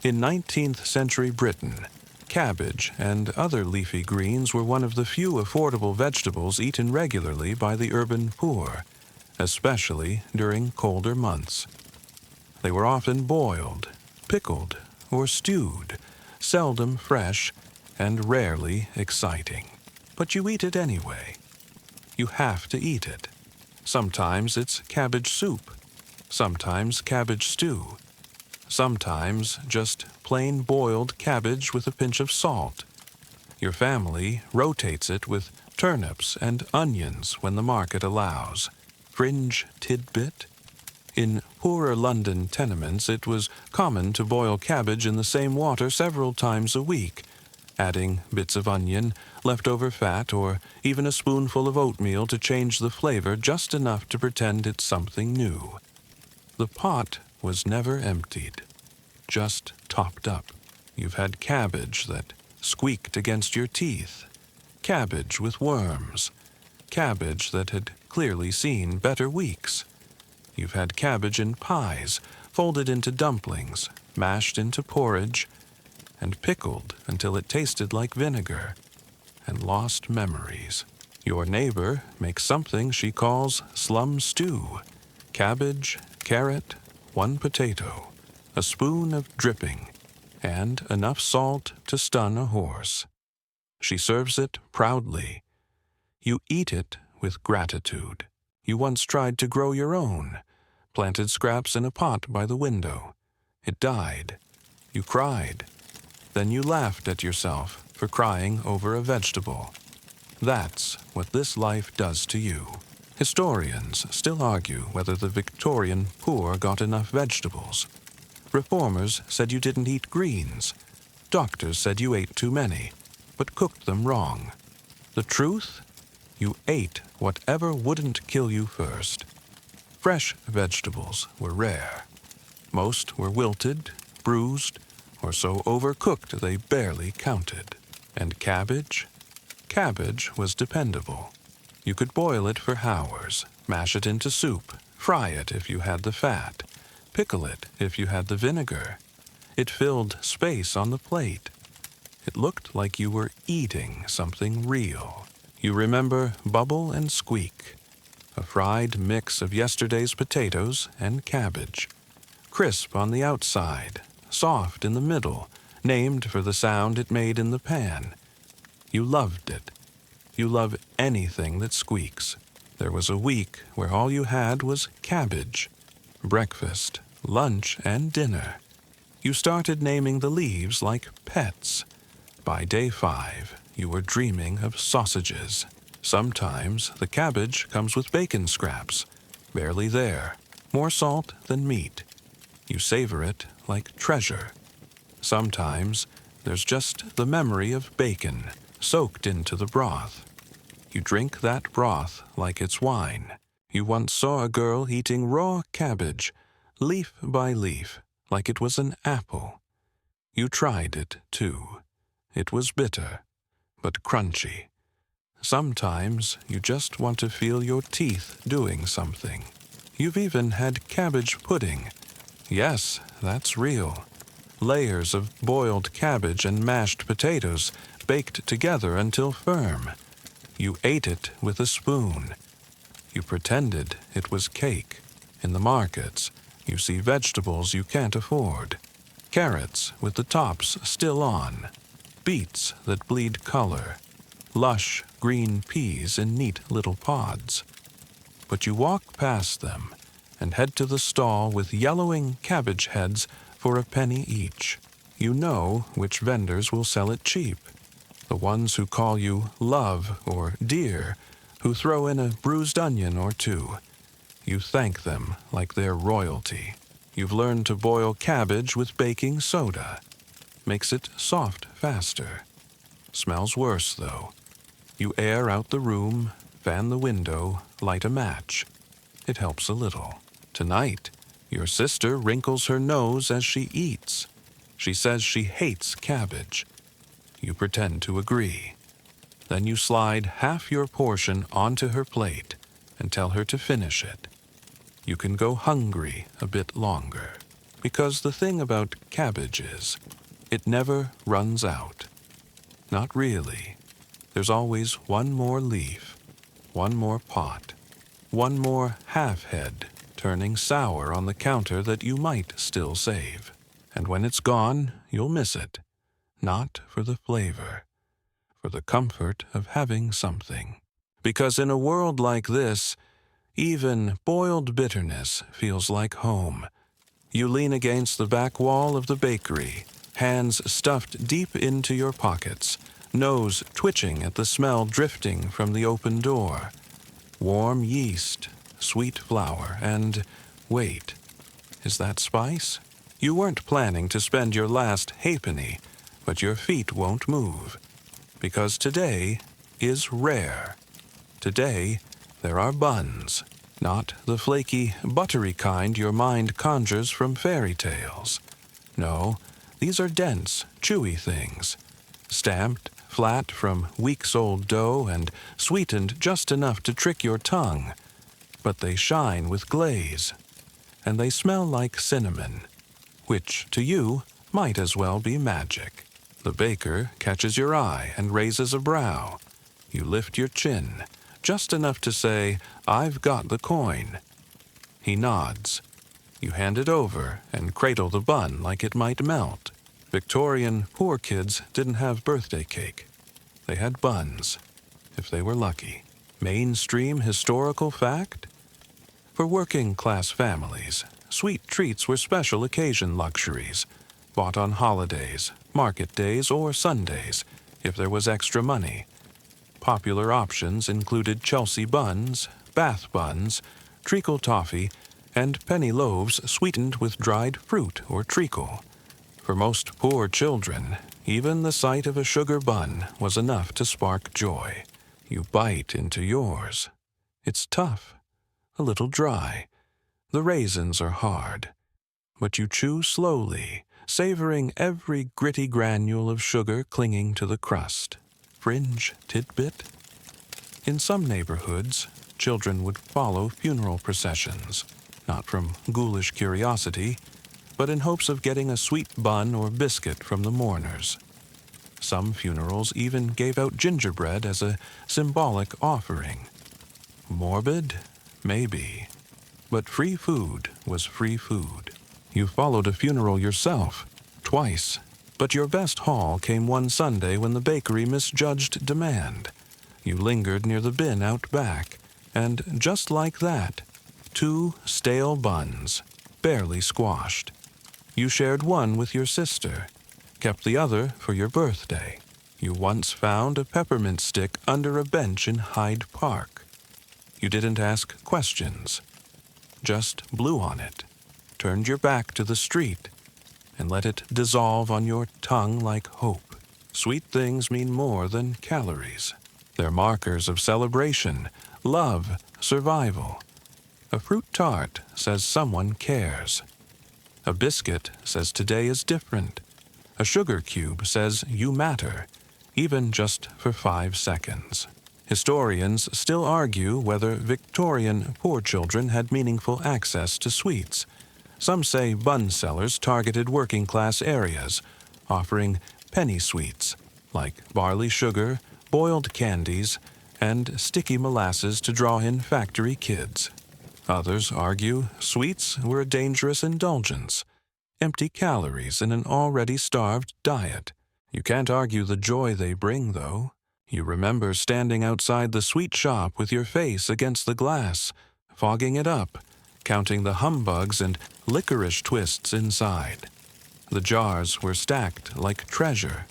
In 19th century Britain, cabbage and other leafy greens were one of the few affordable vegetables eaten regularly by the urban poor, especially during colder months. They were often boiled, pickled, or stewed, seldom fresh, and rarely exciting. But you eat it anyway. You have to eat it. Sometimes it's cabbage soup, sometimes cabbage stew, sometimes just plain boiled cabbage with a pinch of salt. Your family rotates it with turnips and onions when the market allows. Fringe tidbit? In poorer London tenements, it was common to boil cabbage in the same water several times a week, adding bits of onion, leftover fat, or even a spoonful of oatmeal to change the flavor just enough to pretend it's something new. The pot was never emptied, just topped up. You've had cabbage that squeaked against your teeth, cabbage with worms, cabbage that had clearly seen better weeks. You've had cabbage in pies, folded into dumplings, mashed into porridge, and pickled until it tasted like vinegar, and lost memories. Your neighbor makes something she calls slum stew. Cabbage, carrot, one potato, a spoon of dripping, and enough salt to stun a horse. She serves it proudly. You eat it with gratitude. You once tried to grow your own, planted scraps in a pot by the window. It died. You cried. Then you laughed at yourself for crying over a vegetable. That's what this life does to you. Historians still argue whether the Victorian poor got enough vegetables. Reformers said you didn't eat greens. Doctors said you ate too many, but cooked them wrong. The truth? You ate whatever wouldn't kill you first. Fresh vegetables were rare. Most were wilted, bruised, or so overcooked they barely counted. And cabbage? Cabbage was dependable. You could boil it for hours, mash it into soup, fry it if you had the fat, pickle it if you had the vinegar. It filled space on the plate. It looked like you were eating something real. You remember Bubble and Squeak, a fried mix of yesterday's potatoes and cabbage, crisp on the outside, soft in the middle, named for the sound it made in the pan. You loved it. You love anything that squeaks. There was a week where all you had was cabbage. Breakfast, lunch, and dinner. You started naming the leaves like pets. By day 5, you were dreaming of sausages. Sometimes the cabbage comes with bacon scraps, barely there, more salt than meat. You savor it like treasure. Sometimes there's just the memory of bacon soaked into the broth. You drink that broth like it's wine. You once saw a girl eating raw cabbage, leaf by leaf, like it was an apple. You tried it, too. It was bitter, but crunchy. Sometimes you just want to feel your teeth doing something. You've even had cabbage pudding. Yes, that's real. Layers of boiled cabbage and mashed potatoes baked together until firm. You ate it with a spoon. You pretended it was cake. In the markets, you see vegetables you can't afford. Carrots with the tops still on. Beets that bleed color. Lush green peas in neat little pods. But you walk past them and head to the stall with yellowing cabbage heads for a penny each. You know which vendors will sell it cheap. The ones who call you love or dear, who throw in a bruised onion or two. You thank them like they're royalty. You've learned to boil cabbage with baking soda. Makes it soft faster. Smells worse, though. You air out the room, fan the window, light a match. It helps a little. Tonight, your sister wrinkles her nose as she eats. She says she hates cabbage. You pretend to agree. Then you slide half your portion onto her plate and tell her to finish it. You can go hungry a bit longer, because the thing about cabbage is, it never runs out. Not really. There's always one more leaf, one more pot, one more half-head turning sour on the counter that you might still save. And when it's gone, you'll miss it. Not for the flavor, for the comfort of having something. Because in a world like this, even boiled bitterness feels like home. You lean against the back wall of the bakery, hands stuffed deep into your pockets, nose twitching at the smell drifting from the open door. Warm yeast, sweet flour, and wait, is that spice? You weren't planning to spend your last halfpenny, but your feet won't move, because today is rare. Today, there are buns, not the flaky, buttery kind your mind conjures from fairy tales. No, these are dense, chewy things, stamped flat from weeks-old dough and sweetened just enough to trick your tongue. But they shine with glaze, and they smell like cinnamon, which to you might as well be magic. The baker catches your eye and raises a brow. You lift your chin, just enough to say, "I've got the coin." He nods. You hand it over and cradle the bun like it might melt. Victorian poor kids didn't have birthday cake. They had buns, if they were lucky. Mainstream historical fact? For working-class families, sweet treats were special occasion luxuries, bought on holidays, market days, or Sundays, if there was extra money. Popular options included Chelsea buns, Bath buns, treacle toffee, and penny loaves sweetened with dried fruit or treacle. For most poor children, even the sight of a sugar bun was enough to spark joy. You bite into yours. It's tough, a little dry. The raisins are hard. But you chew slowly, savoring every gritty granule of sugar clinging to the crust. Fringe tidbit? In some neighborhoods, children would follow funeral processions, not from ghoulish curiosity, but in hopes of getting a sweet bun or biscuit from the mourners. Some funerals even gave out gingerbread as a symbolic offering. Morbid? Maybe. But free food was free food. You followed a funeral yourself, twice. But your best haul came one Sunday when the bakery misjudged demand. You lingered near the bin out back, and just like that, 2 stale buns, barely squashed. You shared one with your sister, kept the other for your birthday. You once found a peppermint stick under a bench in Hyde Park. You didn't ask questions, just blew on it, turned your back to the street, and let it dissolve on your tongue like hope. Sweet things mean more than calories. They're markers of celebration, love, survival. A fruit tart says someone cares. A biscuit says today is different. A sugar cube says you matter, even just for 5 seconds. Historians still argue whether Victorian poor children had meaningful access to sweets. Some say bun sellers targeted working-class areas, offering penny sweets like barley sugar, boiled candies, and sticky molasses to draw in factory kids. Others argue sweets were a dangerous indulgence, empty calories in an already starved diet. You can't argue the joy they bring, though. You remember standing outside the sweet shop with your face against the glass, fogging it up, counting the humbugs and licorice twists inside. The jars were stacked like treasure,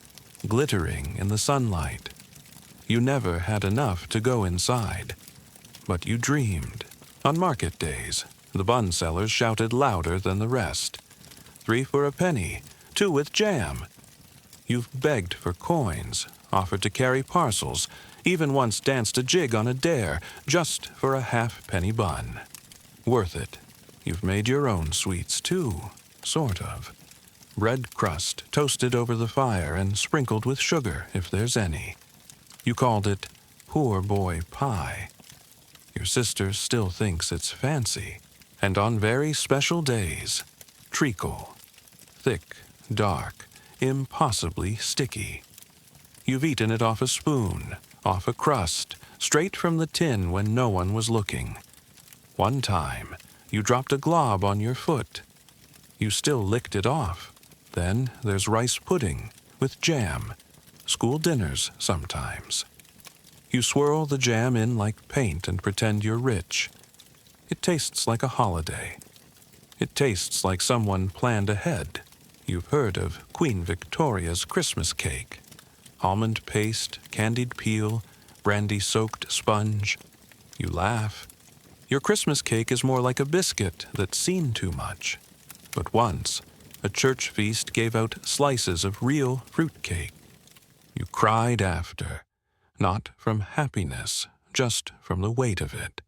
glittering in the sunlight. You never had enough to go inside, but you dreamed. On market days, the bun sellers shouted louder than the rest. 3 for a penny, 2 with jam. You've begged for coins, offered to carry parcels, even once danced a jig on a dare just for a half-penny bun. Worth it. You've made your own sweets, too, sort of. Bread crust toasted over the fire and sprinkled with sugar, if there's any. You called it poor boy pie. Your sister still thinks it's fancy. And on very special days, treacle. Thick, dark, impossibly sticky. You've eaten it off a spoon, off a crust, straight from the tin when no one was looking. One time, you dropped a glob on your foot. You still licked it off. Then there's rice pudding with jam. School dinners sometimes. You swirl the jam in like paint and pretend you're rich. It tastes like a holiday. It tastes like someone planned ahead. You've heard of Queen Victoria's Christmas cake. Almond paste, candied peel, brandy-soaked sponge. You laugh. Your Christmas cake is more like a biscuit that's seen too much. But once, a church feast gave out slices of real fruit cake. You cried after, not from happiness, just from the weight of it.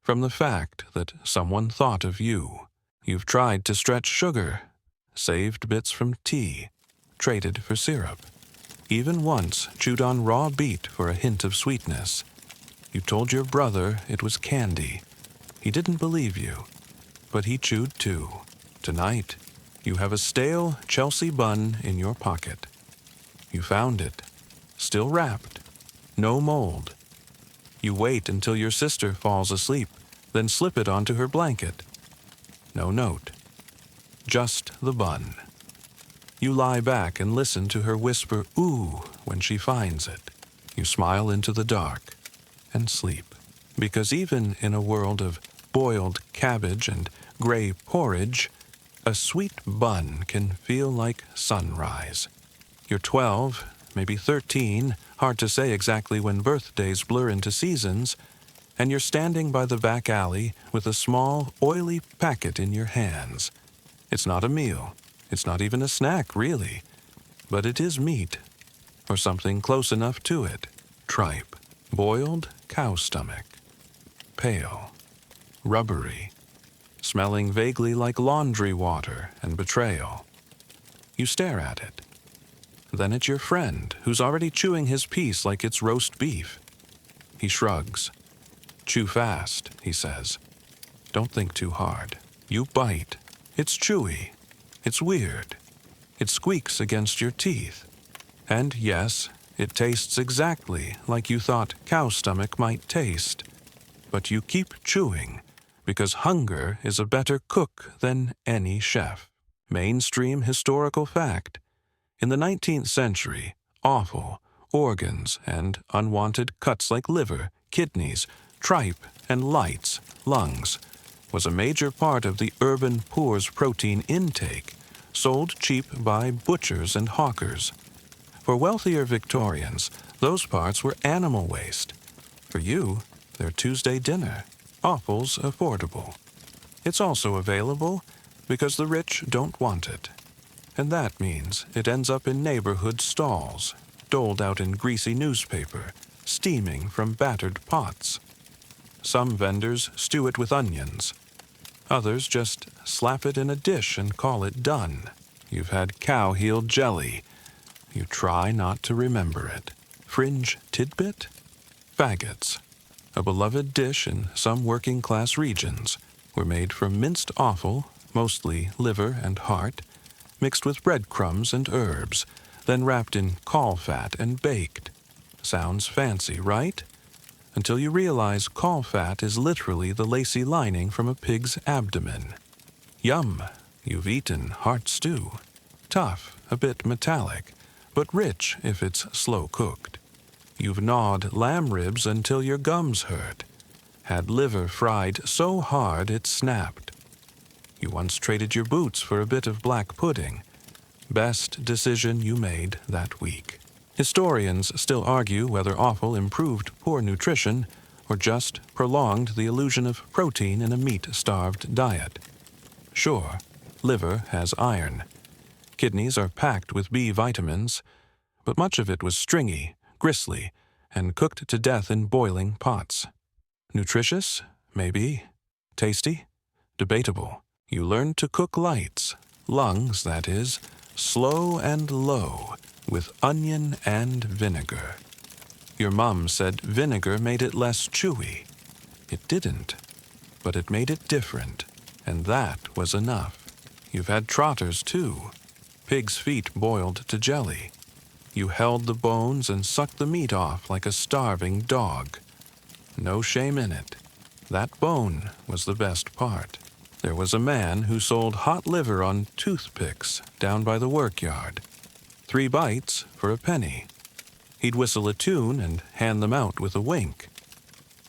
From the fact that someone thought of you. You've tried to stretch sugar, saved bits from tea, traded for syrup. Even once chewed on raw beet for a hint of sweetness. You told your brother it was candy. He didn't believe you, but he chewed too. Tonight, you have a stale Chelsea bun in your pocket. You found it, still wrapped, no mold. You wait until your sister falls asleep, then slip it onto her blanket. No note, just the bun. You lie back and listen to her whisper, "ooh," when she finds it. You smile into the dark and sleep. Because even in a world of boiled cabbage and gray porridge, a sweet bun can feel like sunrise. You're 12, maybe 13, hard to say exactly when birthdays blur into seasons, and you're standing by the back alley with a small, oily packet in your hands. It's not a meal. It's not even a snack, really. But it is meat, or something close enough to it. Tripe. Boiled cow stomach. Pale. Rubbery. Smelling vaguely like laundry water and betrayal. You stare at it. Then at your friend, who's already chewing his piece like it's roast beef. He shrugs. "Chew fast," he says. "Don't think too hard." You bite. It's chewy. It's weird. It squeaks against your teeth. And yes, it tastes exactly like you thought cow stomach might taste. But you keep chewing, because hunger is a better cook than any chef. Mainstream historical fact. In the 19th century, offal, organs, and unwanted cuts like liver, kidneys, tripe, and lights, lungs, was a major part of the urban poor's protein intake, sold cheap by butchers and hawkers. For wealthier Victorians, those parts were animal waste. For you, they're Tuesday dinner. Offal's affordable. It's also available because the rich don't want it. And that means it ends up in neighborhood stalls, doled out in greasy newspaper, steaming from battered pots. Some vendors stew it with onions. Others just slap it in a dish and call it done. You've had cow-heel jelly. You try not to remember it. Fringe tidbit? Faggots, a beloved dish in some working-class regions, were made from minced offal, mostly liver and heart, mixed with breadcrumbs and herbs, then wrapped in caul fat and baked. Sounds fancy, right? Until you realize caul fat is literally the lacy lining from a pig's abdomen. Yum! You've eaten heart stew. Tough, a bit metallic, but rich if it's slow cooked. You've gnawed lamb ribs until your gums hurt. Had liver fried so hard it snapped. You once traded your boots for a bit of black pudding. Best decision you made that week. Historians still argue whether offal improved poor nutrition or just prolonged the illusion of protein in a meat-starved diet. Sure, liver has iron. Kidneys are packed with B vitamins, but much of it was stringy, gristly, and cooked to death in boiling pots. Nutritious? Maybe. Tasty? Debatable. You learned to cook lights, lungs, that is, slow and low, with onion and vinegar. Your mom said vinegar made it less chewy. It didn't, but it made it different, and that was enough. You've had trotters, too. Pig's feet boiled to jelly. You held the bones and sucked the meat off like a starving dog. No shame in it. That bone was the best part. There was a man who sold hot liver on toothpicks down by the workyard. 3 bites for a penny. He'd whistle a tune and hand them out with a wink.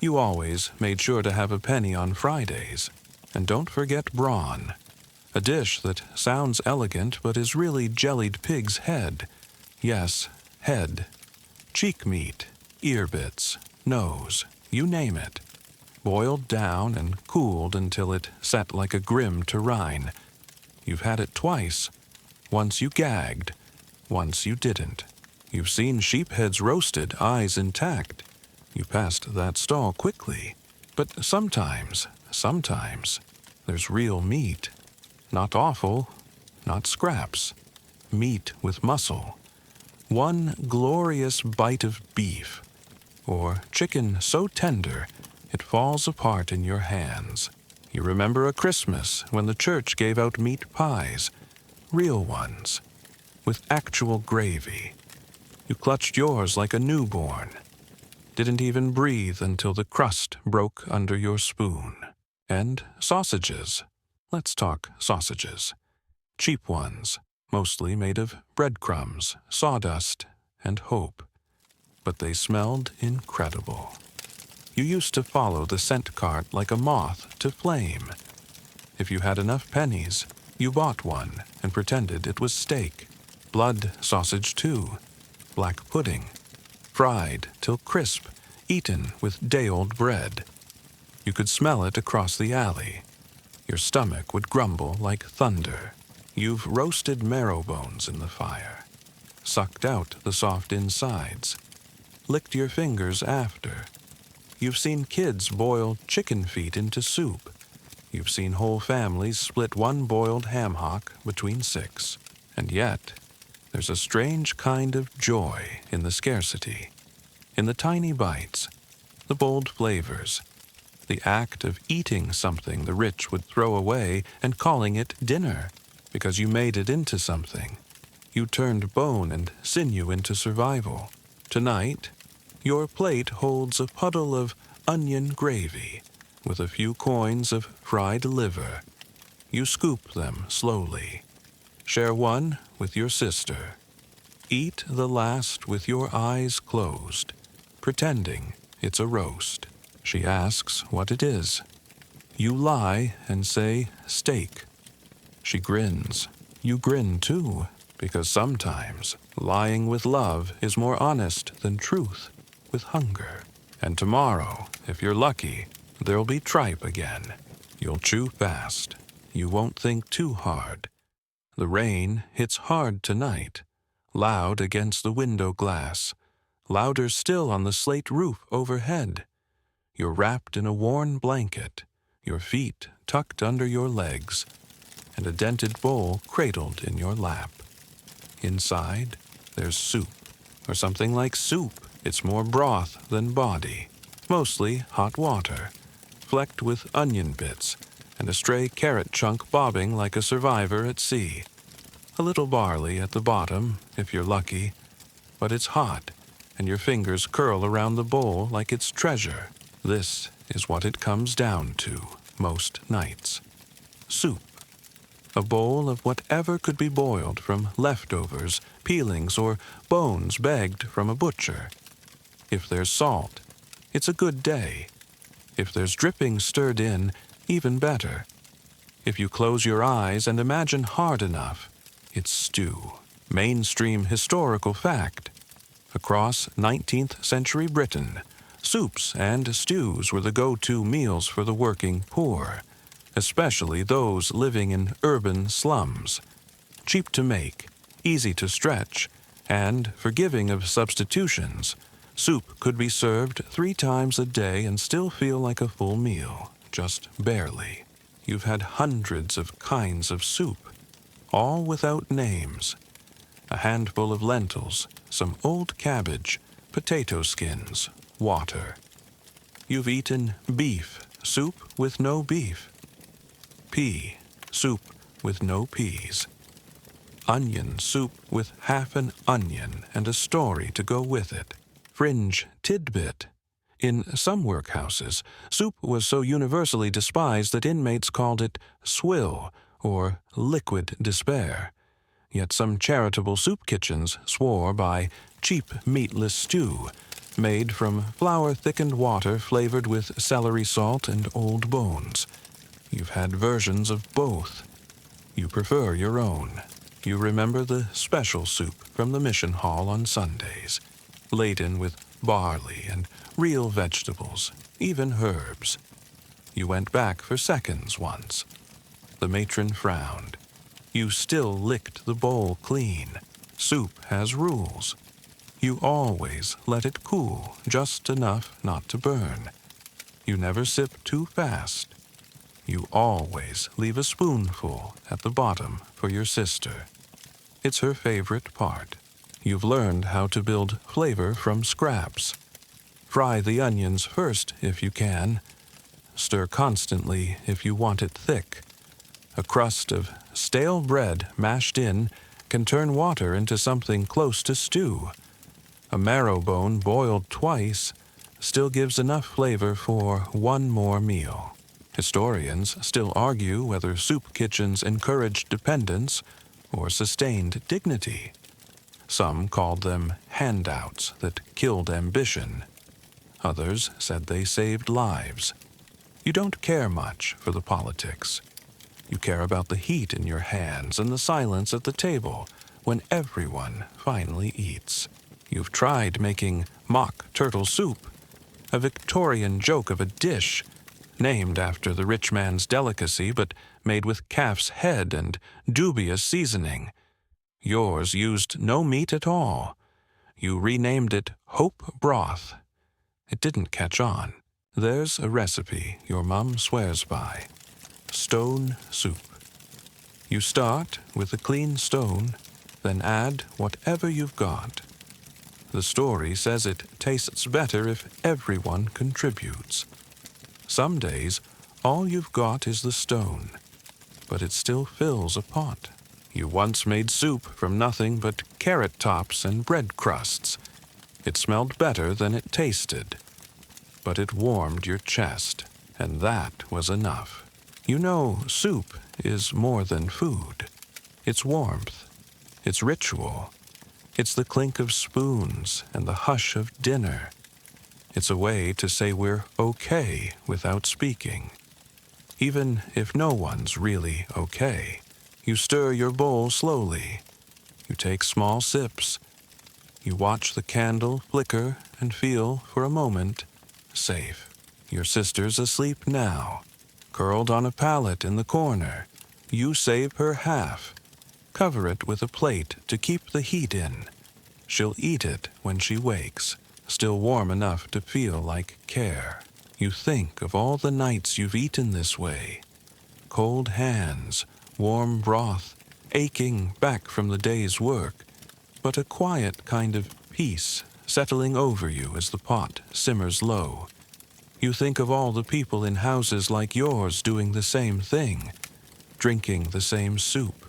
You always made sure to have a penny on Fridays. And don't forget brawn, a dish that sounds elegant but is really jellied pig's head. Yes, head. Cheek meat, ear bits, nose, you name it. Boiled down and cooled until it set like a grim terrine. You've had it twice. Once you gagged, once you didn't. You've seen sheep heads roasted, eyes intact. You passed that stall quickly. But sometimes, there's real meat. Not offal, not scraps. Meat with muscle. One glorious bite of beef, or chicken so tender it falls apart in your hands. You remember a Christmas when the church gave out meat pies, real ones, with actual gravy. You clutched yours like a newborn. Didn't even breathe until the crust broke under your spoon. And sausages. Let's talk sausages. Cheap ones, mostly made of breadcrumbs, sawdust, and hope. But they smelled incredible. You used to follow the scent cart like a moth to flame. If you had enough pennies, you bought one and pretended it was steak. Blood sausage, too. Black pudding. Fried till crisp, eaten with day-old bread. You could smell it across the alley. Your stomach would grumble like thunder. You've roasted marrow bones in the fire. Sucked out the soft insides. Licked your fingers after. You've seen kids boil chicken feet into soup. You've seen whole families split one boiled ham hock between 6. And yet, there's a strange kind of joy in the scarcity, in the tiny bites, the bold flavors, the act of eating something the rich would throw away and calling it dinner because you made it into something. You turned bone and sinew into survival. Tonight, your plate holds a puddle of onion gravy with a few coins of fried liver. You scoop them slowly. Share one with your sister. Eat the last with your eyes closed, pretending it's a roast. She asks what it is. You lie and say steak. She grins. You grin too, because sometimes lying with love is more honest than truth with hunger. And tomorrow, if you're lucky, there'll be tripe again. You'll chew fast. You won't think too hard. The rain hits hard tonight, loud against the window glass, louder still on the slate roof overhead. You're wrapped in a worn blanket, your feet tucked under your legs, and a dented bowl cradled in your lap. Inside, there's soup, or something like soup. It's more broth than body, mostly hot water, flecked with onion bits, and a stray carrot chunk bobbing like a survivor at sea. A little barley at the bottom, if you're lucky, but it's hot, and your fingers curl around the bowl like it's treasure. This is what it comes down to most nights. Soup. A bowl of whatever could be boiled from leftovers, peelings, or bones begged from a butcher. If there's salt, it's a good day. If there's dripping stirred in, even better. If you close your eyes and imagine hard enough, it's stew. Mainstream historical fact. Across 19th century Britain, soups and stews were the go-to meals for the working poor, especially those living in urban slums. Cheap to make, easy to stretch, and forgiving of substitutions, soup could be served 3 times a day and still feel like a full meal, just barely. You've had hundreds of kinds of soup, all without names. A handful of lentils, some old cabbage, potato skins, water. You've eaten beef, soup with no beef. Pea, soup with no peas. Onion soup with half an onion and a story to go with it. Fringe tidbit. In some workhouses, soup was so universally despised that inmates called it swill or liquid despair. Yet some charitable soup kitchens swore by cheap meatless stew, made from flour-thickened water flavored with celery salt and old bones. You've had versions of both. You prefer your own. You remember the special soup from the mission hall on Sundays, laden with barley and real vegetables, even herbs. You went back for seconds once. The matron frowned. You still licked the bowl clean. Soup has rules. You always let it cool just enough not to burn. You never sip too fast. You always leave a spoonful at the bottom for your sister. It's her favorite part. You've learned how to build flavor from scraps. Fry the onions first if you can. Stir constantly if you want it thick. A crust of stale bread mashed in can turn water into something close to stew. A marrow bone boiled twice still gives enough flavor for one more meal. Historians still argue whether soup kitchens encouraged dependence or sustained dignity. Some called them handouts that killed ambition. Others said they saved lives. You don't care much for the politics. You care about the heat in your hands and the silence at the table when everyone finally eats. You've tried making mock turtle soup, a Victorian joke of a dish, named after the rich man's delicacy but made with calf's head and dubious seasoning. Yours used no meat at all. You renamed it Hope Broth. It didn't catch on. There's a recipe your mum swears by. Stone soup. You start with a clean stone, then add whatever you've got. The story says it tastes better if everyone contributes. Some days, all you've got is the stone, but it still fills a pot. You once made soup from nothing but carrot tops and bread crusts. It smelled better than it tasted, but it warmed your chest, and that was enough. You know, soup is more than food. It's warmth. It's ritual. It's the clink of spoons and the hush of dinner. It's a way to say we're okay without speaking. Even if no one's really okay. You stir your bowl slowly. You take small sips. You watch the candle flicker and feel, for a moment, safe. Your sister's asleep now, curled on a pallet in the corner. You save her half. Cover it with a plate to keep the heat in. She'll eat it when she wakes, still warm enough to feel like care. You think of all the nights you've eaten this way. Cold hands, warm broth, aching back from the day's work, but a quiet kind of peace settling over you as the pot simmers low. You think of all the people in houses like yours doing the same thing, drinking the same soup,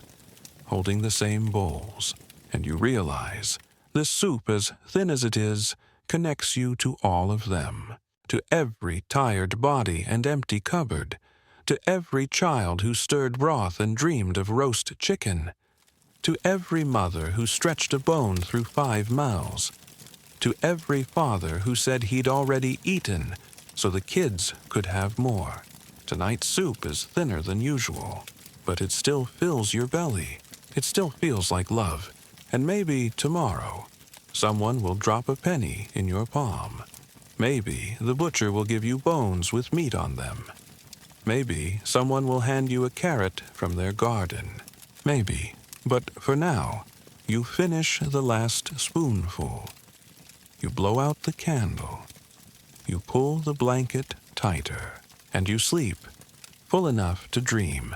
holding the same bowls, and you realize this soup, as thin as it is, connects you to all of them, to every tired body and empty cupboard, to every child who stirred broth and dreamed of roast chicken, to every mother who stretched a bone through 5 mouths, to every father who said he'd already eaten so the kids could have more. Tonight's soup is thinner than usual, but it still fills your belly. It still feels like love. And maybe tomorrow, someone will drop a penny in your palm. Maybe the butcher will give you bones with meat on them. Maybe someone will hand you a carrot from their garden. Maybe. But for now, you finish the last spoonful. You blow out the candle. You pull the blanket tighter, and you sleep, full enough to dream.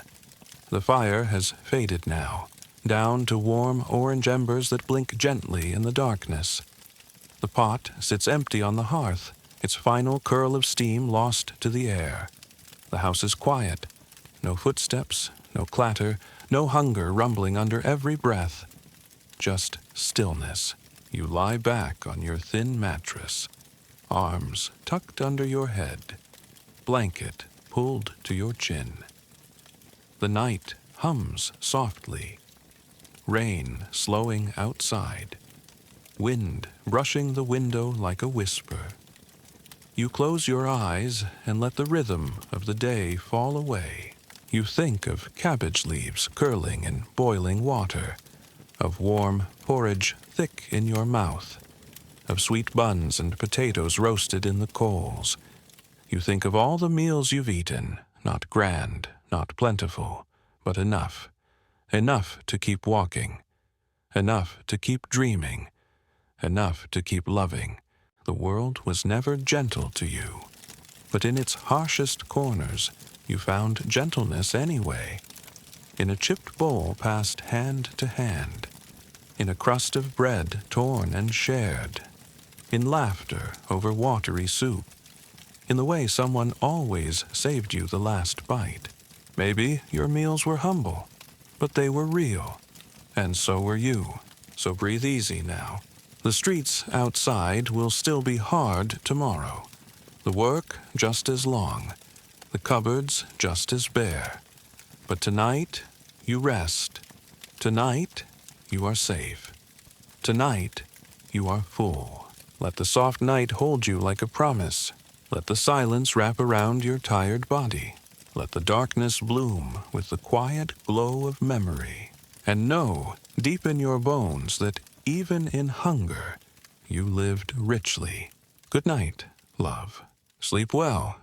The fire has faded now, down to warm orange embers that blink gently in the darkness. The pot sits empty on the hearth, its final curl of steam lost to the air. The house is quiet. No footsteps, no clatter, no hunger rumbling under every breath. Just stillness. You lie back on your thin mattress, arms tucked under your head, blanket pulled to your chin. The night hums softly, rain slowing outside, wind brushing the window like a whisper. You close your eyes and let the rhythm of the day fall away. You think of cabbage leaves curling in boiling water, of warm porridge thick in your mouth, of sweet buns and potatoes roasted in the coals. You think of all the meals you've eaten, not grand, not plentiful, but enough. Enough to keep walking. Enough to keep dreaming. Enough to keep loving. The world was never gentle to you, but in its harshest corners, you found gentleness anyway. In a chipped bowl passed hand to hand, in a crust of bread torn and shared, in laughter over watery soup, in the way someone always saved you the last bite. Maybe your meals were humble, but they were real, and so were you. So breathe easy now. The streets outside will still be hard tomorrow, the work just as long, the cupboards just as bare. But tonight, you rest. Tonight, you are safe. Tonight, you are full. Let the soft night hold you like a promise. Let the silence wrap around your tired body. Let the darkness bloom with the quiet glow of memory. And know, deep in your bones, that even in hunger, you lived richly. Good night, love. Sleep well.